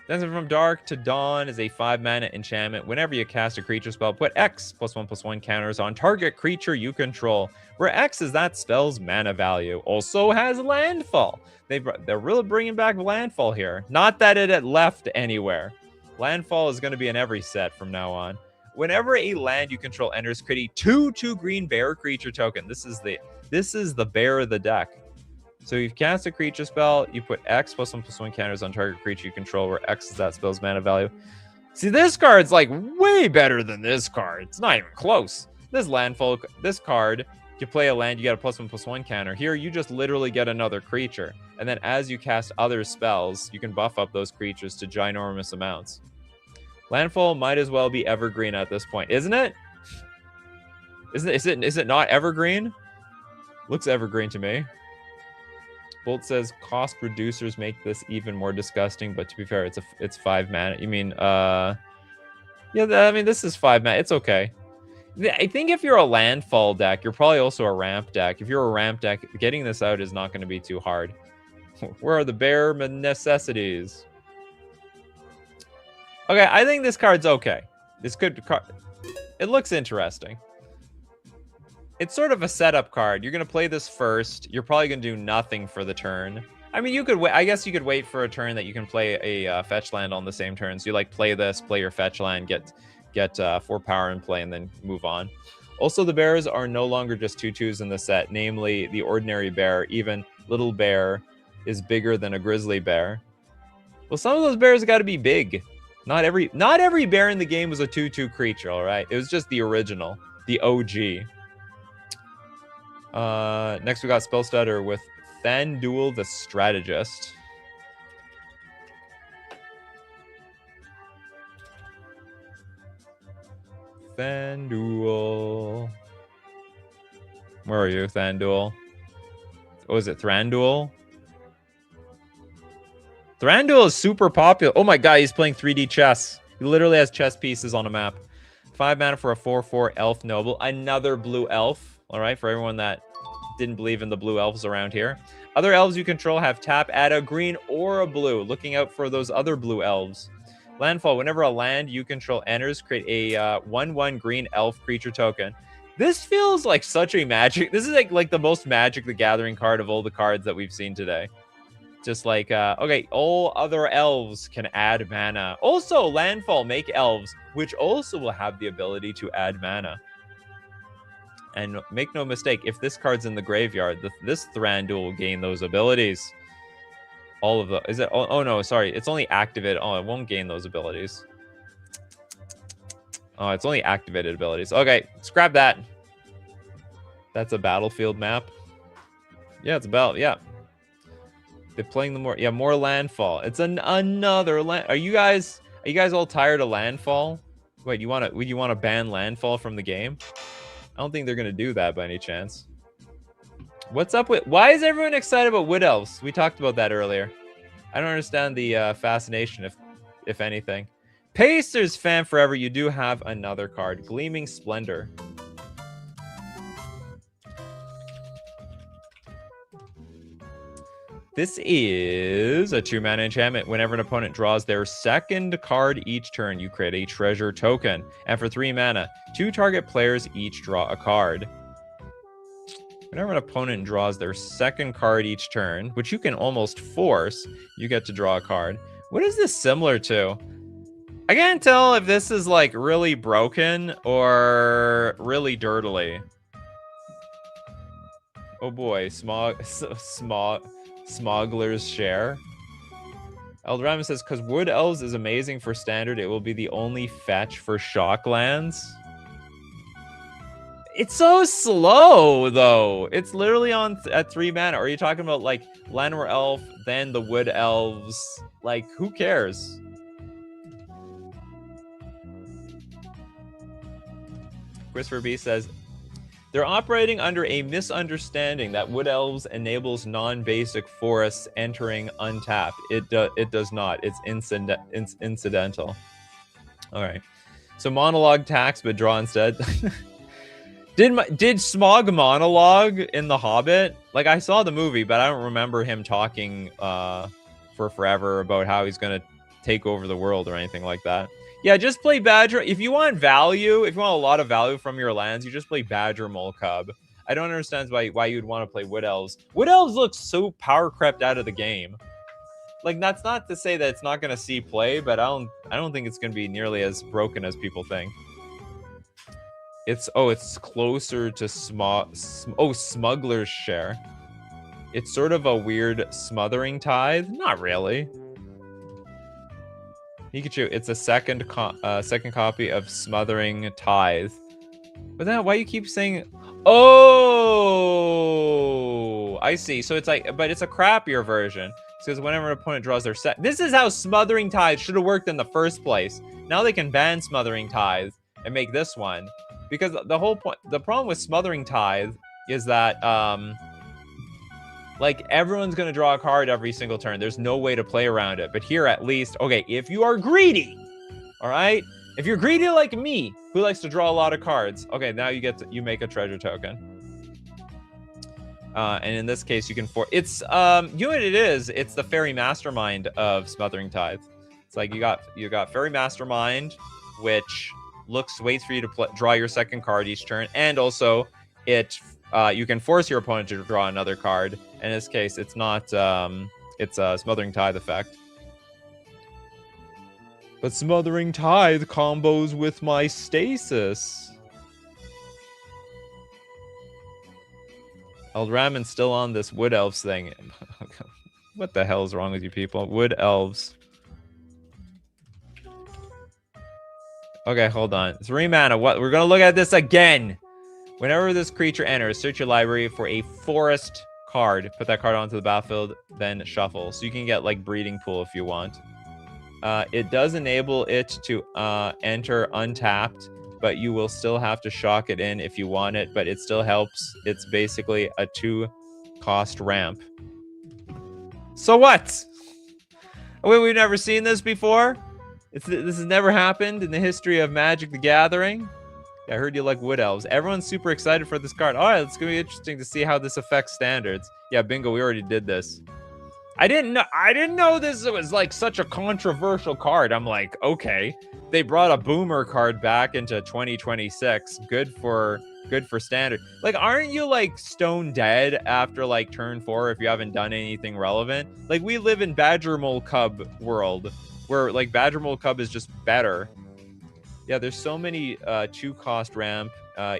Dancing from Dark to Dawn is a 5 mana enchantment. Whenever you cast a creature spell, put X +1/+1 counters on target creature you control, where X is that spell's mana value. Also has landfall. They're really bringing back landfall here. Not that it had left anywhere. Landfall is going to be in every set from now on. Whenever a land you control enters, create a 2/2 green bear creature token. This is the bear of the deck. So you cast a creature spell, you put X +1/+1 counters on target creature you control, where X is that spell's mana value. See, this card's like way better than this card. It's not even close. This landfall, this card, you play a land, you get a +1/+1 counter. Here, you just literally get another creature. And then as you cast other spells, you can buff up those creatures to ginormous amounts. Landfall might as well be evergreen at this point, isn't it? Is it not evergreen? Looks evergreen to me. Bolt says cost reducers make this even more disgusting, but to be fair, it's 5 mana. You mean, yeah, I mean, this is 5 mana. It's okay. I think if you're a landfall deck, you're probably also a ramp deck. If you're a ramp deck, getting this out is not going to be too hard. Where are the bare necessities? Okay, I think this card's okay. This could card. It looks interesting. It's sort of a setup card. You're going to play this first. You're probably going to do nothing for the turn. I mean, you could wait. I guess you could wait for a turn that you can play a fetch land on the same turn. So you like play this, play your fetch land, get 4 power in play, and then move on. Also, the bears are no longer just 2/2s in the set. Namely, the ordinary bear, even little bear, is bigger than a grizzly bear. Well, some of those bears got to be big. Not every bear in the game was a 2/2 creature. All right, it was just the original, the OG. Next we got Spellstutter with Thanduil the Strategist. Thanduil. Where are you, Thanduil? Oh, is it Thranduil? Thranduil is super popular. Oh my god, he's playing 3D chess. He literally has chess pieces on a map. 5 mana for a 4/4 elf noble. Another blue elf. All right, for everyone that didn't believe in the blue elves around here. Other elves you control have tap, add a green or a blue. Looking out for those other blue elves. Landfall. Whenever a land you control enters, create a 1/1 green elf creature token. This feels like such a magic. This is like the most Magic the Gathering card of all the cards that we've seen today. Just like, okay, all other elves can add mana. Also, landfall, make elves, which also will have the ability to add mana. And make no mistake, if this card's in the graveyard, this Thranduil will gain those abilities. All of the... Is it... Oh, no, sorry. It's only activated. Oh, it won't gain those abilities. Oh, it's only activated abilities. Okay, scrap that. That's a battlefield map. Yeah, it's about... Yeah. They're playing the more... Yeah, more landfall. It's another land... Are you guys all tired of landfall? Wait, would you want to ban landfall from the game? I don't think they're going to do that by any chance. What's up with... Why is everyone excited about Wood Elves? We talked about that earlier. I don't understand the fascination, if anything. Pacers fan forever, you do have another card. Gleaming Splendor. This is a 2-mana enchantment. Whenever an opponent draws their second card each turn, you create a treasure token. And for 3 mana, 2 target players each draw a card. Whenever an opponent draws their second card each turn, which you can almost force, you get to draw a card. What is this similar to? I can't tell if this is like really broken or really dirtily. Oh boy, Smuggler's Share. Eldraman says, because Wood Elves is amazing for standard, it will be the only fetch for Shocklands. It's so slow, though. It's literally on at 3 mana. Or are you talking about, like, Llanowar Elf, then the Wood Elves? Like, who cares? Christopher B says, they're operating under a misunderstanding that Wood Elves enables non-basic forests entering untapped. It does not. It's incidental. All right. So monologue tax, but draw instead. Did Smog monologue in The Hobbit? Like, I saw the movie, but I don't remember him talking for forever about how he's going to take over the world or anything like that. Yeah, just play Badger. If you want value, if you want a lot of value from your lands, you just play Badger Mole Cub. I don't understand why you'd want to play Wood Elves. Wood Elves look so power crept out of the game. Like, that's not to say that it's not going to see play, but I don't think it's going to be nearly as broken as people think. It's closer to Smuggler's Share. It's sort of a weird Smothering Tithe. Not really. Nikachu, it's a second copy of Smothering Tithe. But then why you keep saying, oh, I see. So it's like, but it's a crappier version. Because whenever an opponent draws their set, this is how Smothering Tithe should have worked in the first place. Now they can ban Smothering Tithe and make this one. Because the whole point, the problem with Smothering Tithe is that, like, everyone's going to draw a card every single turn. There's no way to play around it. But here, at least, okay, if you are greedy, all right? If you're greedy like me, who likes to draw a lot of cards, okay, now you make a treasure token. And in this case, you can it's, you know what it is? It's the Fairy Mastermind of Smothering Tithe. It's like you got Fairy Mastermind, which waits for you to draw your second card each turn, and also you can force your opponent to draw another card. In this case, it's not, it's a Smothering Tithe effect. But Smothering Tithe combos with my Stasis. Eldraman's still on this Wood Elves thing. What the hell is wrong with you people? Wood Elves. Okay, hold on. 3 mana. What? We're going to look at this again. Whenever this creature enters, search your library for a forest card. Put that card onto the battlefield, then shuffle. So you can get, like, Breeding Pool if you want. It does enable it to enter untapped, but you will still have to shock it in if you want it, but it still helps. It's basically a 2-cost ramp. So what? Wait, we've never seen this before? This has never happened in the history of Magic the Gathering. I heard you like Wood Elves. Everyone's super excited for this card. All right, it's going to be interesting to see how this affects standards. Yeah, bingo, we already did this. I didn't know this was like such a controversial card. I'm like, okay. They brought a boomer card back into 2026. Good for standard. Like, aren't you like stone dead after like turn 4 if you haven't done anything relevant? Like, we live in Badger Mole Cub world where like Badger Mole Cub is just better. Yeah, there's so many 2-cost ramp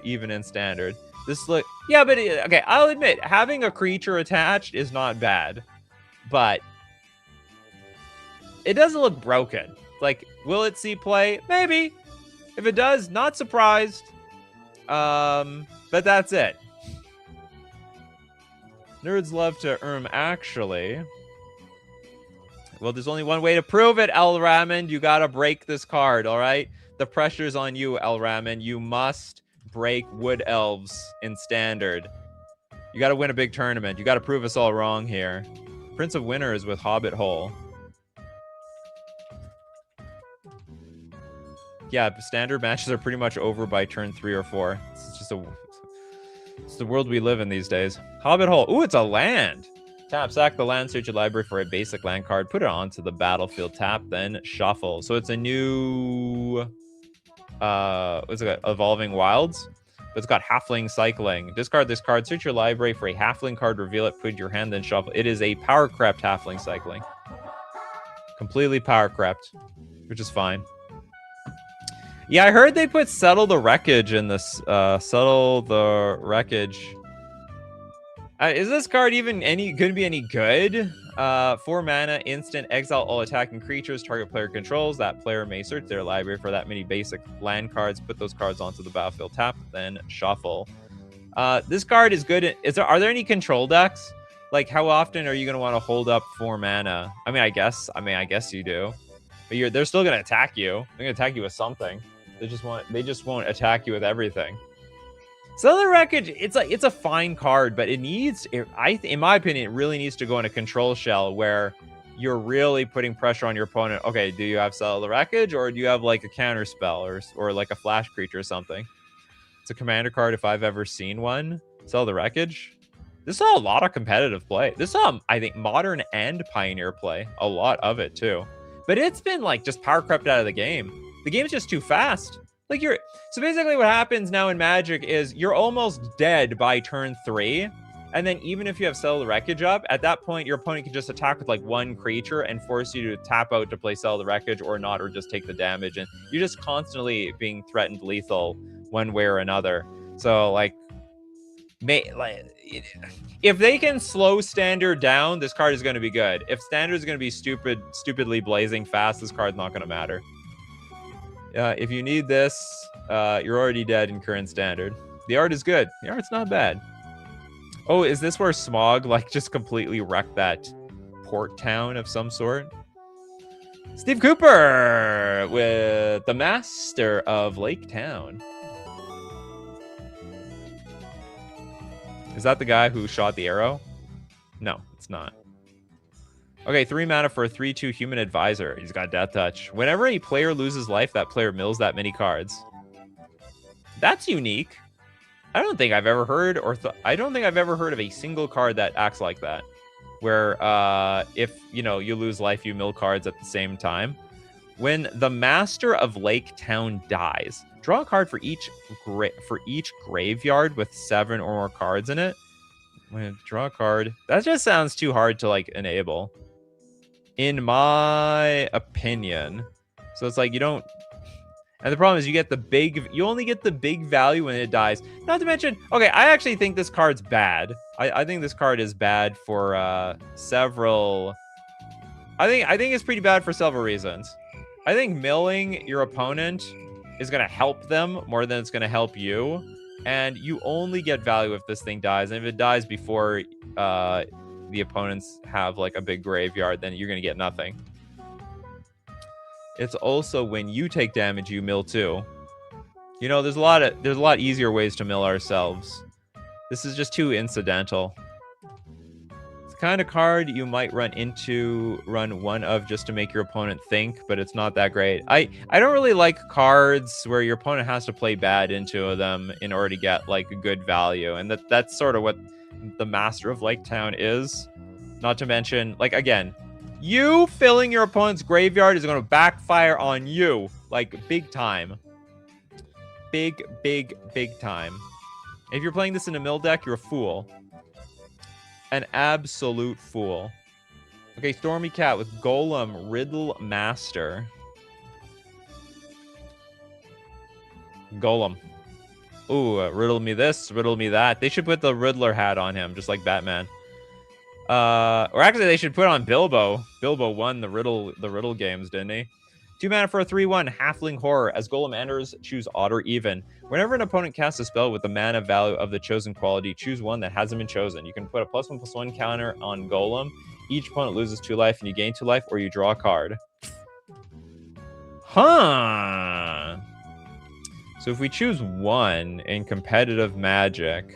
even in standard. This look, yeah, but okay, I'll admit having a creature attached is not bad, but it doesn't look broken. Like, will it see play? Maybe. If it does, not surprised. But that's it. Nerds love to actually. Well, there's only one way to prove it, Eldraman. You gotta break this card, all right? The pressure's on you, Eldraman. You must break Wood Elves in standard. You gotta win a big tournament. You gotta prove us all wrong here. Prince of Winners with Hobbit Hole. Yeah, standard matches are pretty much over by turn 3 or 4. It's just it's the world we live in these days. Hobbit Hole. Ooh, it's a land. Tap, sack the land, search your library for a basic land card, put it onto the battlefield, tap, then shuffle. So it's a new, what's it got? Evolving Wilds. But it's got Halfling Cycling. Discard this card, search your library for a Halfling card, reveal it, put it in your hand, then shuffle. It is a power crept Halfling Cycling. Completely power crept, which is fine. Yeah, I heard they put Settle the Wreckage in this. Settle the Wreckage. Is this card even going to be any good? 4 mana, instant, exile all attacking creatures target player controls. That player may search their library for that many basic land cards, put those cards onto the battlefield, tap, then shuffle. This card is good. Are there any control decks? Like, how often are you going to want to hold up 4 mana? I mean, I guess you do. But they're still going to attack you. They're going to attack you with something. They just won't attack you with everything. So the Wreckage, it's a fine card, but in my opinion, it really needs to go in a control shell where you're really putting pressure on your opponent. Okay, do you have Settle the Wreckage, or do you have like a counter spell or like a flash creature or something? It's a commander card if I've ever seen one. Settle the Wreckage. This saw a lot of competitive play. This saw, I think, modern and pioneer play. A lot of it too. But it's been like just power crept out of the game. The game's just too fast. Like so basically what happens now in Magic is you're almost dead by turn 3. And then even if you have Settle the Wreckage up, at that point, your opponent can just attack with like 1 creature and force you to tap out to play Settle the Wreckage or not, or just take the damage. And you're just constantly being threatened lethal one way or another. So if they can slow Standard down, this card is going to be good. If Standard is going to be stupidly blazing fast, this card's not going to matter. If you need this, you're already dead in current Standard. The art is good. The art's not bad. Oh, is this where Smog just completely wrecked that port town of some sort? Steve Cooper with the Master of Lake Town. Is that the guy who shot the arrow? No, it's not. Okay, 3 mana for a 3/2 Human Advisor. He's got Death Touch. Whenever a player loses life, that player mills that many cards. That's unique. I don't think I've ever heard of a single card that acts like that, where if you lose life, you mill cards at the same time. When the Master of Lake Town dies, draw a card for each graveyard with 7 or more cards in it. Draw a card. That just sounds too hard to enable, in my opinion. So it's like you don't. And the problem is you only get the big value when it dies. Not to mention, okay, I actually think this card's bad. I think this card is bad for several. I think it's pretty bad for several reasons. I think milling your opponent is going to help them more than it's going to help you. And you only get value if this thing dies. And if it dies before the opponents have a big graveyard, then you're going to get nothing. It's also when you take damage, you mill too. There's a lot easier ways to mill ourselves. This is just too incidental. It's the kind of card you might run one of just to make your opponent think, but it's not that great. I don't really like cards where your opponent has to play bad into them in order to get a good value, and that's sort of what the Master of Lake Town is. Not to mention, again, you filling your opponent's graveyard is going to backfire on you, big time. Big time. If you're playing this in a mill deck, you're a fool. An absolute fool. Okay, Stormy Cat with Golem Riddle Master. Golem. Ooh, riddle me this, riddle me that. They should put the Riddler hat on him, just like Batman. Or actually, they should put on Bilbo. Bilbo won the riddle games, didn't he? 2 mana for a 3/1 Halfling Horror. As Golem enters, choose odd or even. Whenever an opponent casts a spell with the mana value of the chosen quality, choose one that hasn't been chosen. You can put a +1/+1 counter on Golem. Each opponent loses 2 life, and you gain 2 life, or you draw a card. Huh. So if we choose 1 in competitive Magic,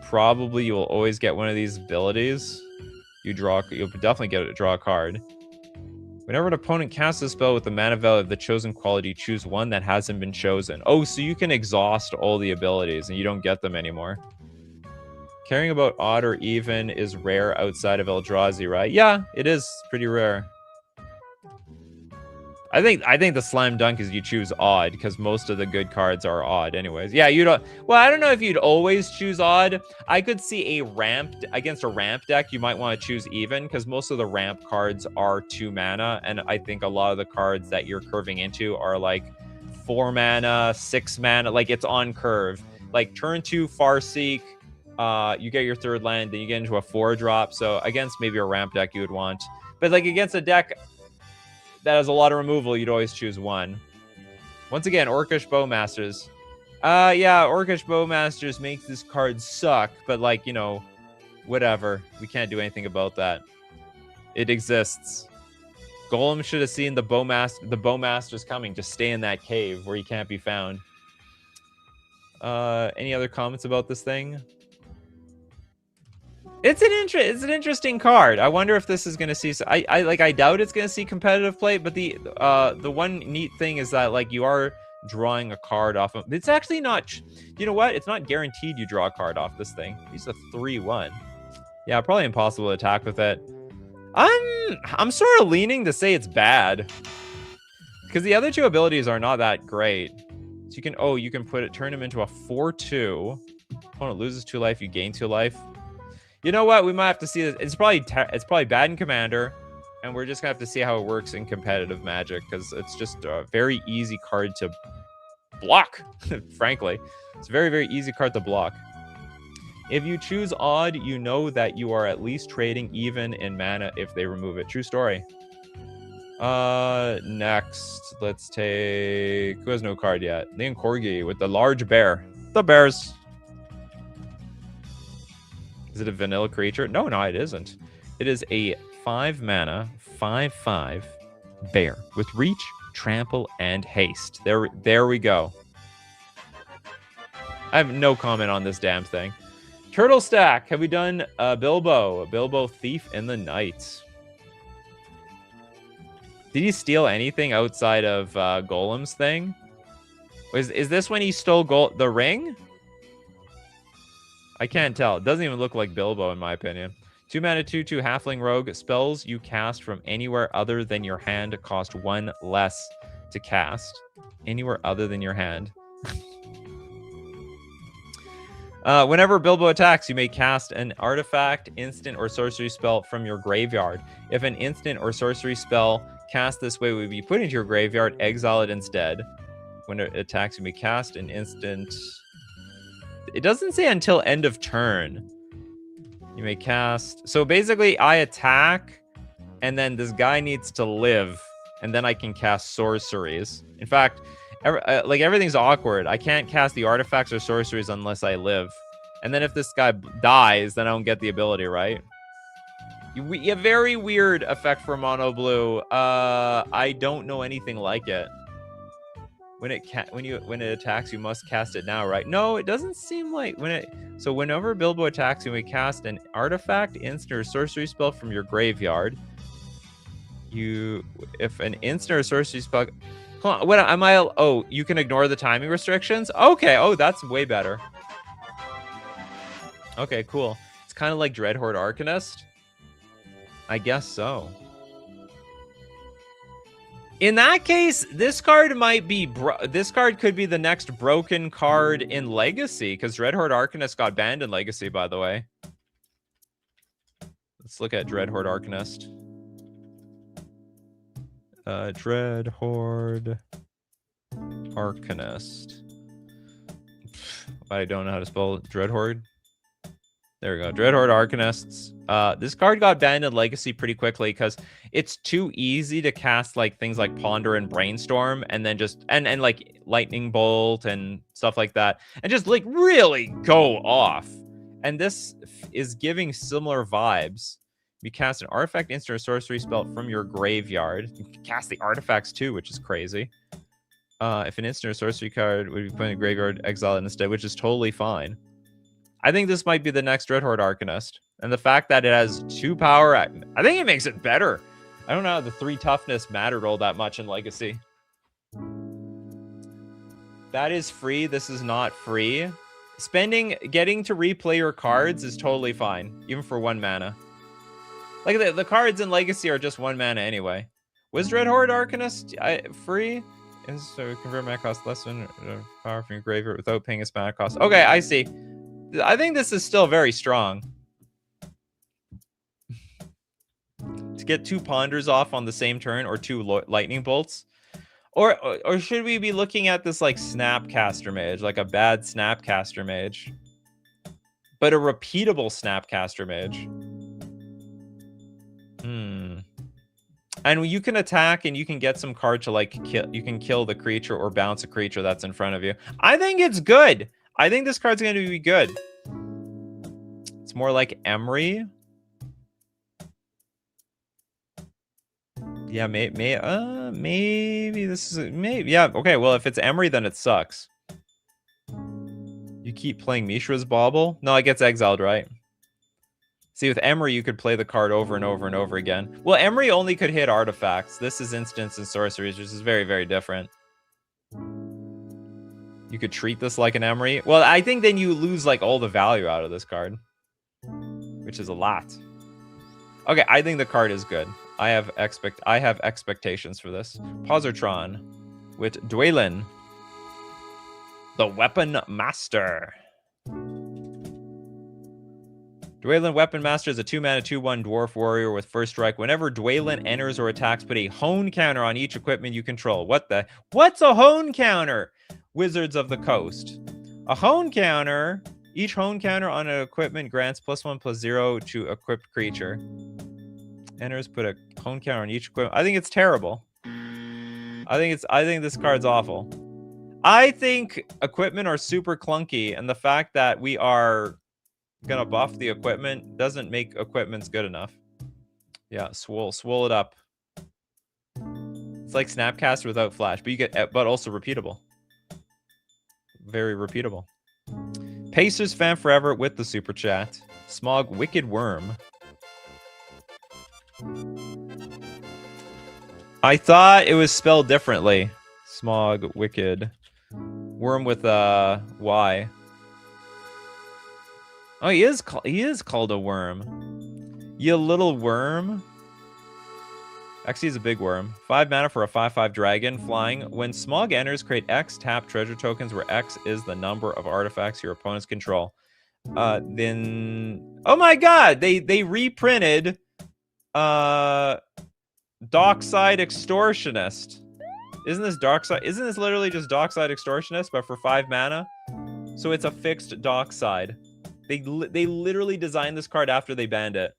probably you will always get one of these abilities. You'll definitely draw a card. Whenever an opponent casts a spell with the mana value of the chosen quality, choose one that hasn't been chosen. Oh, so you can exhaust all the abilities and you don't get them anymore. Caring about odd or even is rare outside of Eldrazi, right? Yeah, it is pretty rare. I think the slam dunk is you choose odd because most of the good cards are odd anyways. Yeah, you don't. Well, I don't know if you'd always choose odd. I could see against a ramp deck, you might want to choose even because most of the ramp cards are 2 mana, and I think a lot of the cards that you're curving into are like 4 mana, 6 mana. Like it's on curve. Like turn 2 Farseek, you get your 3rd land, then you get into a 4-drop. So against maybe a ramp deck, you would want, but like against a deck that has a lot of removal, you'd always choose 1. Once again, Orcish Bowmasters. Yeah, Orcish Bowmasters makes this card suck, but like, you know, whatever. We can't do anything about that. It exists. Golem should have seen the Bowmasters coming. Just stay in that cave where he can't be found. Any other comments about this thing? It's an interesting card. I wonder if this is going to see. I doubt it's going to see competitive play. But the one neat thing is that like you are drawing a card off of. It's actually not. You know what? It's not guaranteed you draw a card off this thing. He's a 3/1. Yeah, probably impossible to attack with it. I'm sort of leaning to say it's bad because the other 2 abilities are not that great. So you can turn him into a 4/2. Opponent loses 2 life, you gain 2 life. You know what? We might have to see this. It's probably bad in Commander, and we're just gonna have to see how it works in competitive Magic because it's just a very easy card to block. Frankly, it's a very, very easy card to block. If you choose odd, you know that you are at least trading even in mana if they remove it. True story. Next, let's take. Who has no card yet? Liam Corgi with the large bear. The bears. Is it a vanilla creature? No, it isn't. It is a 5 mana, 5/5 bear with reach, trample, and haste. There we go. I have no comment on this damn thing. Turtle stack. Have we done Bilbo? Bilbo Thief in the Night. Did he steal anything outside of Golem's thing? Is this when he stole the ring? I can't tell. It doesn't even look like Bilbo, in my opinion. 2 mana, 2/2 halfling rogue. Spells you cast from anywhere other than your hand cost 1 less to cast. Anywhere other than your hand. Whenever Bilbo attacks, you may cast an artifact, instant, or sorcery spell from your graveyard. If an instant or sorcery spell cast this way would be put into your graveyard, exile it instead. When it attacks, you may cast an instant. It doesn't say until end of turn. You may cast. So basically, I attack, and then this guy needs to live, and then I can cast sorceries. In fact, like everything's awkward. I can't cast the artifacts or sorceries unless I live. And then if this guy dies, then I don't get the ability, right? A very weird effect for mono blue. I don't know anything like it. When it attacks, you must cast it now, right? No, it doesn't seem like so whenever Bilbo attacks, you may cast an artifact, instant, or sorcery spell from your graveyard. If an instant or sorcery spell, hold on, what am I? Oh, you can ignore the timing restrictions. Okay, oh, that's way better. Okay, cool. It's kind of like Dreadhorde Arcanist. I guess so. In that case, this card might be this card could be the next broken card in Legacy, because Dreadhorde Arcanist got banned in Legacy, by the way. Let's look at Dreadhorde Arcanist. Dreadhorde Arcanist. I don't know how to spell Dreadhorde. There we go. Dreadhorde Arcanists. This card got banned in Legacy pretty quickly because it's too easy to cast like things like Ponder and Brainstorm, and then just and like Lightning Bolt and stuff like that, and just like really go off. And this is giving similar vibes. You cast an artifact, instant, or sorcery spell from your graveyard. You can cast the artifacts too, which is crazy. If an instant or sorcery card would be put in the graveyard, exile it instead, which is totally fine. I think this might be the next Dreadhorde Arcanist. And the fact that it has 2 power, I think it makes it better. I don't know how the 3 toughness mattered all that much in Legacy. That is free. This is not free. getting to replay your cards is totally fine, even for 1 mana. Like the cards in Legacy are just 1 mana anyway. Was Dreadhorde Arcanist free? Is so convert mana cost less than power from your graveyard without paying its mana cost. Okay, I see. I think this is still very strong. To get 2 Ponders off on the same turn or 2 Lightning Bolts. Or should we be looking at this like Snapcaster Mage, like a bad Snapcaster Mage, but a repeatable Snapcaster Mage? And you can attack and you can get some card to like kill. You can kill the creature or bounce a creature that's in front of you. I think it's good. I think this card's going to be good. It's more like Emery. Yeah, maybe this is maybe. Yeah, okay. Well, if it's Emery, then it sucks. You keep playing Mishra's Bauble. No, it gets exiled, right? See, with Emery, you could play the card over and over and over again. Well, Emery only could hit artifacts. This is instants and sorceries, which is very, very different. You could treat this like an Emery. Well, I think then you lose like all the value out of this card, which is a lot. Okay, I think the card is good. I have expectations for this. Positron with Dwaylen, the Weapon Master. Dwaylen Weapon Master is a 2-mana 2/1 dwarf warrior with first strike. Whenever Dwaylen enters or attacks, put a hone counter on each equipment you control. What's a hone counter? Wizards of the Coast. A hone counter. Each hone counter on an equipment grants +1/+0 to equipped creature. Enters, put a hone counter on each equipment. I think it's terrible. I think this card's awful. I think equipment are super clunky, and the fact that we are gonna buff the equipment doesn't make equipments good enough. Yeah, swole it up. It's like Snapcaster without flash, but also repeatable. Very repeatable. Pacers fan forever with the super chat. Smog Wicked Worm. I thought it was spelled differently. Smog Wicked Worm with a Y. Oh, he is called a worm. You little worm. Actually, he's a big worm. 5 mana for a 5/5 dragon flying. When Smog enters, create X tap treasure tokens where X is the number of artifacts your opponents control. Then, oh my God, they reprinted Dockside Extortionist. Isn't this literally just Dockside Extortionist, but for 5 mana? So it's a fixed Dockside. They literally designed this card after they banned it.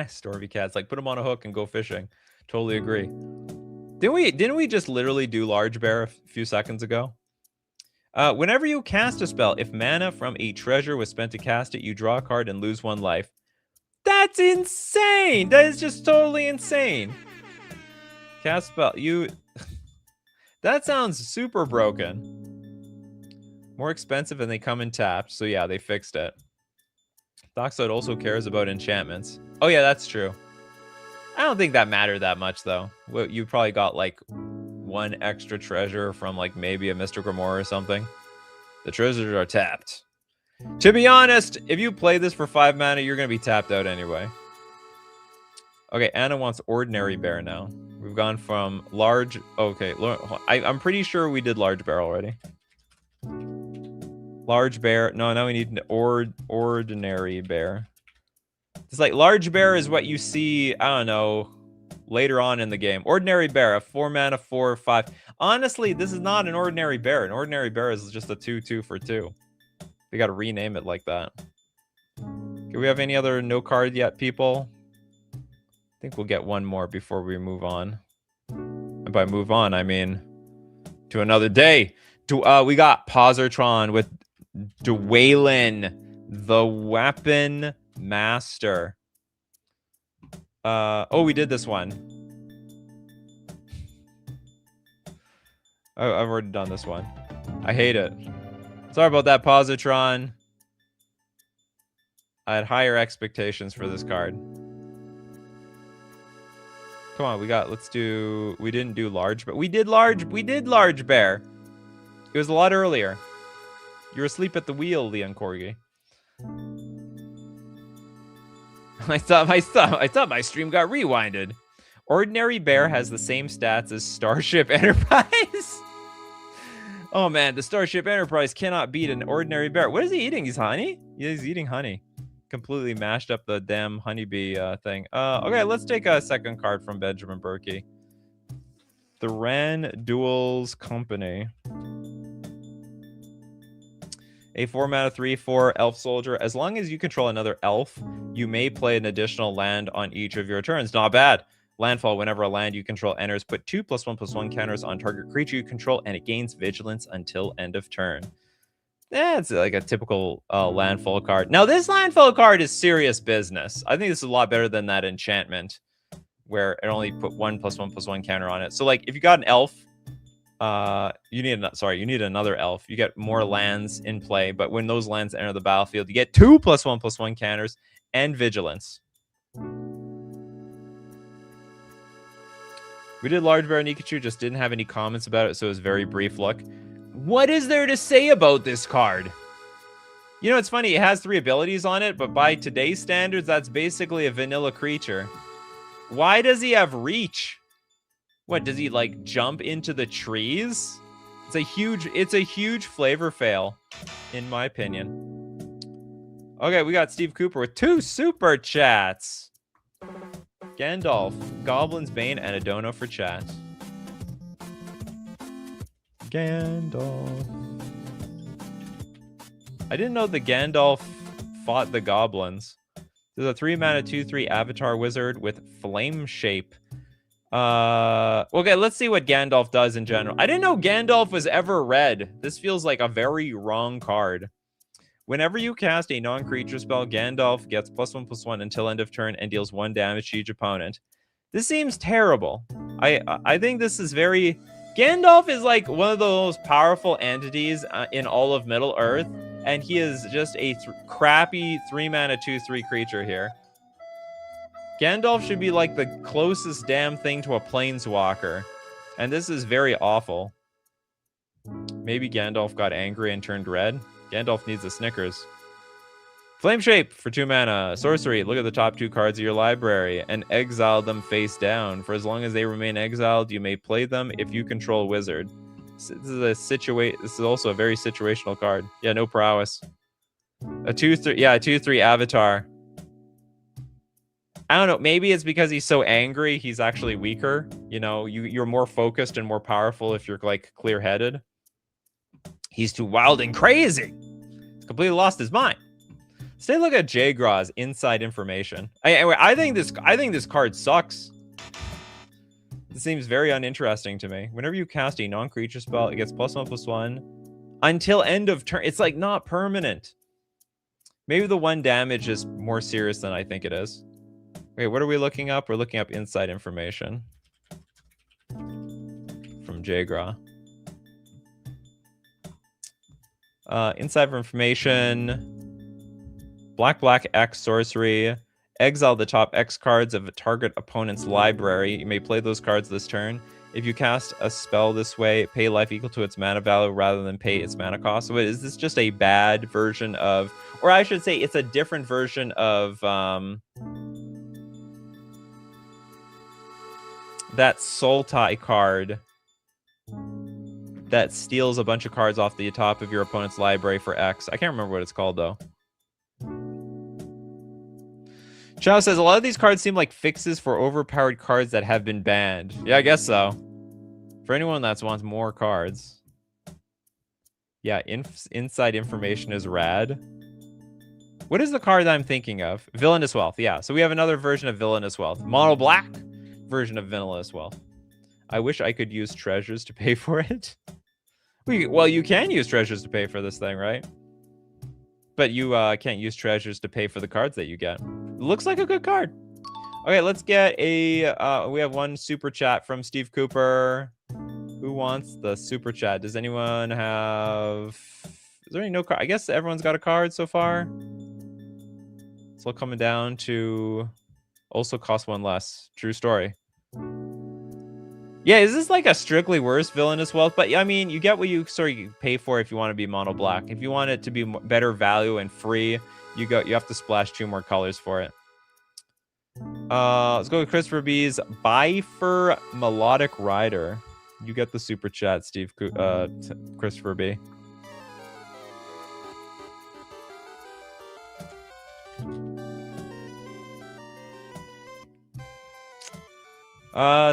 Stormy Cats, like, put them on a hook and go fishing. Totally agree. Didn't we just literally do Large Bear a few seconds ago? Whenever you cast a spell, if mana from a treasure was spent to cast it, you draw a card and lose 1 life. That's insane! That is just totally insane. Cast spell, that sounds super broken. More expensive and they come in tapped, so yeah, they fixed it. Dockside also cares about enchantments. Oh yeah, that's true. I don't think that mattered that much though. You probably got like 1 extra treasure from like maybe a Mystic Grimoire or something. The treasures are tapped. To be honest, if you play this for 5 mana, you're gonna be tapped out anyway. Okay, Anna wants Ordinary Bear now. We've gone from large. Okay, I'm pretty sure we did Large Bear already. Large Bear. No, now we need an Ordinary Bear. It's like Large Bear is what you see, I don't know, later on in the game. Ordinary Bear, a 4 mana 4/5. Honestly, this is not an Ordinary Bear. An Ordinary Bear is just a 2/2 for 2. We got to rename it like that. Do we have any other no card yet, people? I think we'll get one more before we move on. And by move on, I mean to another day. We got Positron with Dwaylen, the Weapon Master. Oh, we did this one. I've already done this one. I hate it. Sorry about that, Positron. I had higher expectations for this card. Come on, we didn't do large, but we did large bear. It was a lot earlier. You were asleep at the wheel, Leon Corgi. I thought my stream got rewinded. Ordinary bear has the same stats as Starship Enterprise. Oh man, the Starship Enterprise cannot beat an ordinary bear. What is he eating? He's honey? Yeah, he's eating honey. Completely mashed up the damn honeybee thing. Okay, let's take a second card from Benjamin Berkey. The Ren Duels Company. A 4-mana 3/4 elf soldier. As long as you control another elf, you may play an additional land on each of your turns. Not bad. Landfall, whenever a land you control enters, put 2+1/+1 counters on target creature you control, and it gains vigilance until end of turn. That's like a typical landfall card. Now, this landfall card is serious business. I think this is a lot better than that enchantment, where it only put 1+1/+1 counter on it. So, like, if you got an elf, you need another elf. You get more lands in play, but when those lands enter the battlefield, you get 2+1/+1 counters and vigilance. We did large bear Nikachu, just didn't have any comments about it, so it was very brief look. What is there to say about this card? You know, it's funny, it has 3 abilities on it, but by today's standards, that's basically a vanilla creature. Why does he have reach? What, does he like jump into the trees? It's a huge flavor fail, in my opinion. Okay, we got Steve Cooper with 2 super chats. Gandalf, Goblin's Bane, and Adono for chat. Gandalf. I didn't know the Gandalf fought the goblins. There's a 3-mana 2/3 Avatar Wizard with Flame Shape. Okay, let's see what Gandalf does in general. I didn't know Gandalf was ever red. This feels like a very wrong card. Whenever you cast a non-creature spell, Gandalf gets +1/+1 until end of turn and deals 1 damage to each opponent. This seems terrible. I think this is very... Gandalf is like one of the most powerful entities in all of Middle-earth, and he is just a crappy 3-mana 2/3 creature here. Gandalf should be like the closest damn thing to a planeswalker, and this is very awful. Maybe Gandalf got angry and turned red. Gandalf needs a Snickers. Flame Shape for 2 mana. Sorcery. Look at the top 2 cards of your library and exile them face down. For as long as they remain exiled, you may play them if you control a wizard. This is also a very situational card. Yeah, no prowess. A 2/3. Yeah, a 2/3 Avatar. I don't know. Maybe it's because he's so angry, he's actually weaker. You know, you're more focused and more powerful if you're like clear-headed. He's too wild and crazy. He's completely lost his mind. Let's take a look at Jagraw's inside information. Anyway, I think this card sucks. It seems very uninteresting to me. Whenever you cast a non-creature spell, it gets +1/+1 until end of turn. It's like not permanent. Maybe the 1 damage is more serious than I think it is. Wait, what are we looking up? We're looking up inside information from Jagraw. Inside information. Black X sorcery. Exile the top X cards of a target opponent's library. You may play those cards this turn. If you cast a spell this way, pay life equal to its mana value rather than pay its mana cost. So is this just a bad version of, or I should say it's a different version of that Sultai card that steals a bunch of cards off the top of your opponent's library for X. I can't remember what it's called, though. Chow says, a lot of these cards seem like fixes for overpowered cards that have been banned. Yeah, I guess so. For anyone that wants more cards. Yeah, inside information is rad. What is the card that I'm thinking of? Villainous Wealth, yeah. So we have another version of Villainous Wealth. Mono black version of Villainous Wealth. I wish I could use treasures to pay for it. Well, you can use treasures to pay for this thing, right? But you can't use treasures to pay for the cards that you get. It looks like a good card. Okay, let's get a... we have one super chat from Steve Cooper. Who wants the super chat? Does anyone have... Is there any no card? I guess everyone's got a card so far. It's all coming down to... Also cost 1 less. True story. Yeah, is this like a strictly worse villainous wealth? But I mean, you get what you sort of pay for if you want to be mono black. If you want it to be better value and free, you have to splash 2 more colors for it. Let's go with Christopher B's Bifer Melodic Rider. You get the super chat, Steve. Christopher B.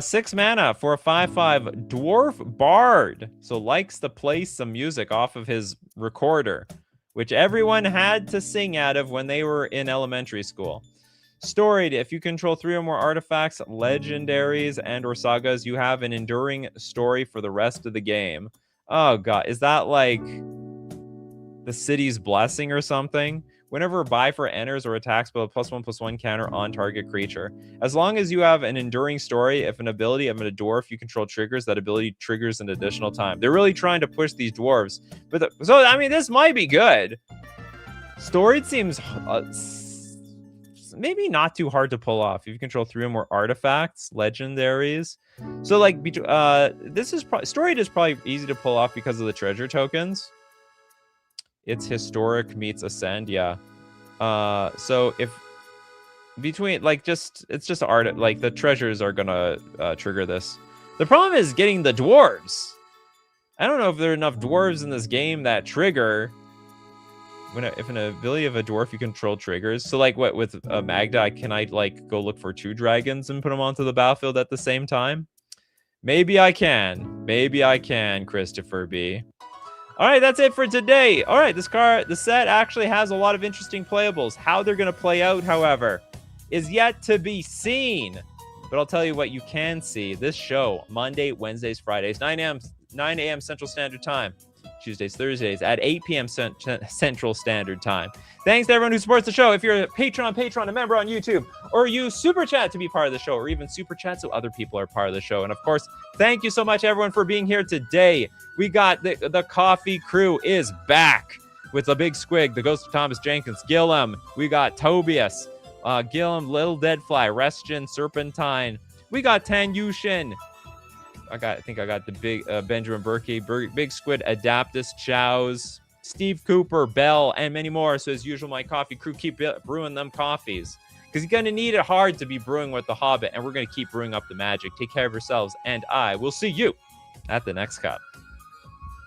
Six mana for a 5/5 Dwarf Bard. So likes to play some music off of his recorder, which everyone had to sing out of when they were in elementary school. Storied, if you control 3 or more artifacts, legendaries, and or sagas, you have an enduring story for the rest of the game. Oh god, is that like the city's blessing or something? Whenever Bifer enters or attacks with a +1/+1 counter on target creature. As long as you have an enduring story, if an ability of a dwarf you control triggers, that ability triggers an additional time. They're really trying to push these dwarves. So, I mean, this might be good. Storied seems maybe not too hard to pull off. If you control 3 or more artifacts, legendaries. So, like, this is Storied is probably easy to pull off because of the treasure tokens. It's historic meets ascend, yeah. So if between like it's just art, like the treasures are gonna trigger this. The problem is getting the dwarves. I don't know if there are enough dwarves in this game that trigger if an ability of a dwarf you control triggers. So like what with Magda, can I like go look for 2 dragons and put them onto the battlefield at the same time? Maybe I can. Maybe I can, Christopher B. All right, that's it for today. All right, the set actually has a lot of interesting playables. How they're going to play out, however, is yet to be seen. But I'll tell you what you can see. This show, Monday, Wednesdays, Fridays, 9 a.m. Central Standard Time. Tuesdays, Thursdays at 8 p.m. Central Standard Time. Thanks to everyone who supports the show. If you're a patron, a member on YouTube, or you super chat to be part of the show, or even super chat so other people are part of the show. And of course, thank you so much, everyone, for being here today. We got the coffee crew is back with the Big Squig, the Ghost of Thomas Jenkins, Gillum. We got Tobias, Gillum, Little Deadfly, Restian, Serpentine. We got Tan Yushin. I think I got the big Benjamin Berkey, Big Squid, Adaptus, Chows, Steve Cooper, Bell, and many more. So as usual, my coffee crew keep brewing them coffees because you're going to need it hard to be brewing with the Hobbit, and we're going to keep brewing up the magic. Take care of yourselves, and I will see you at the next cup.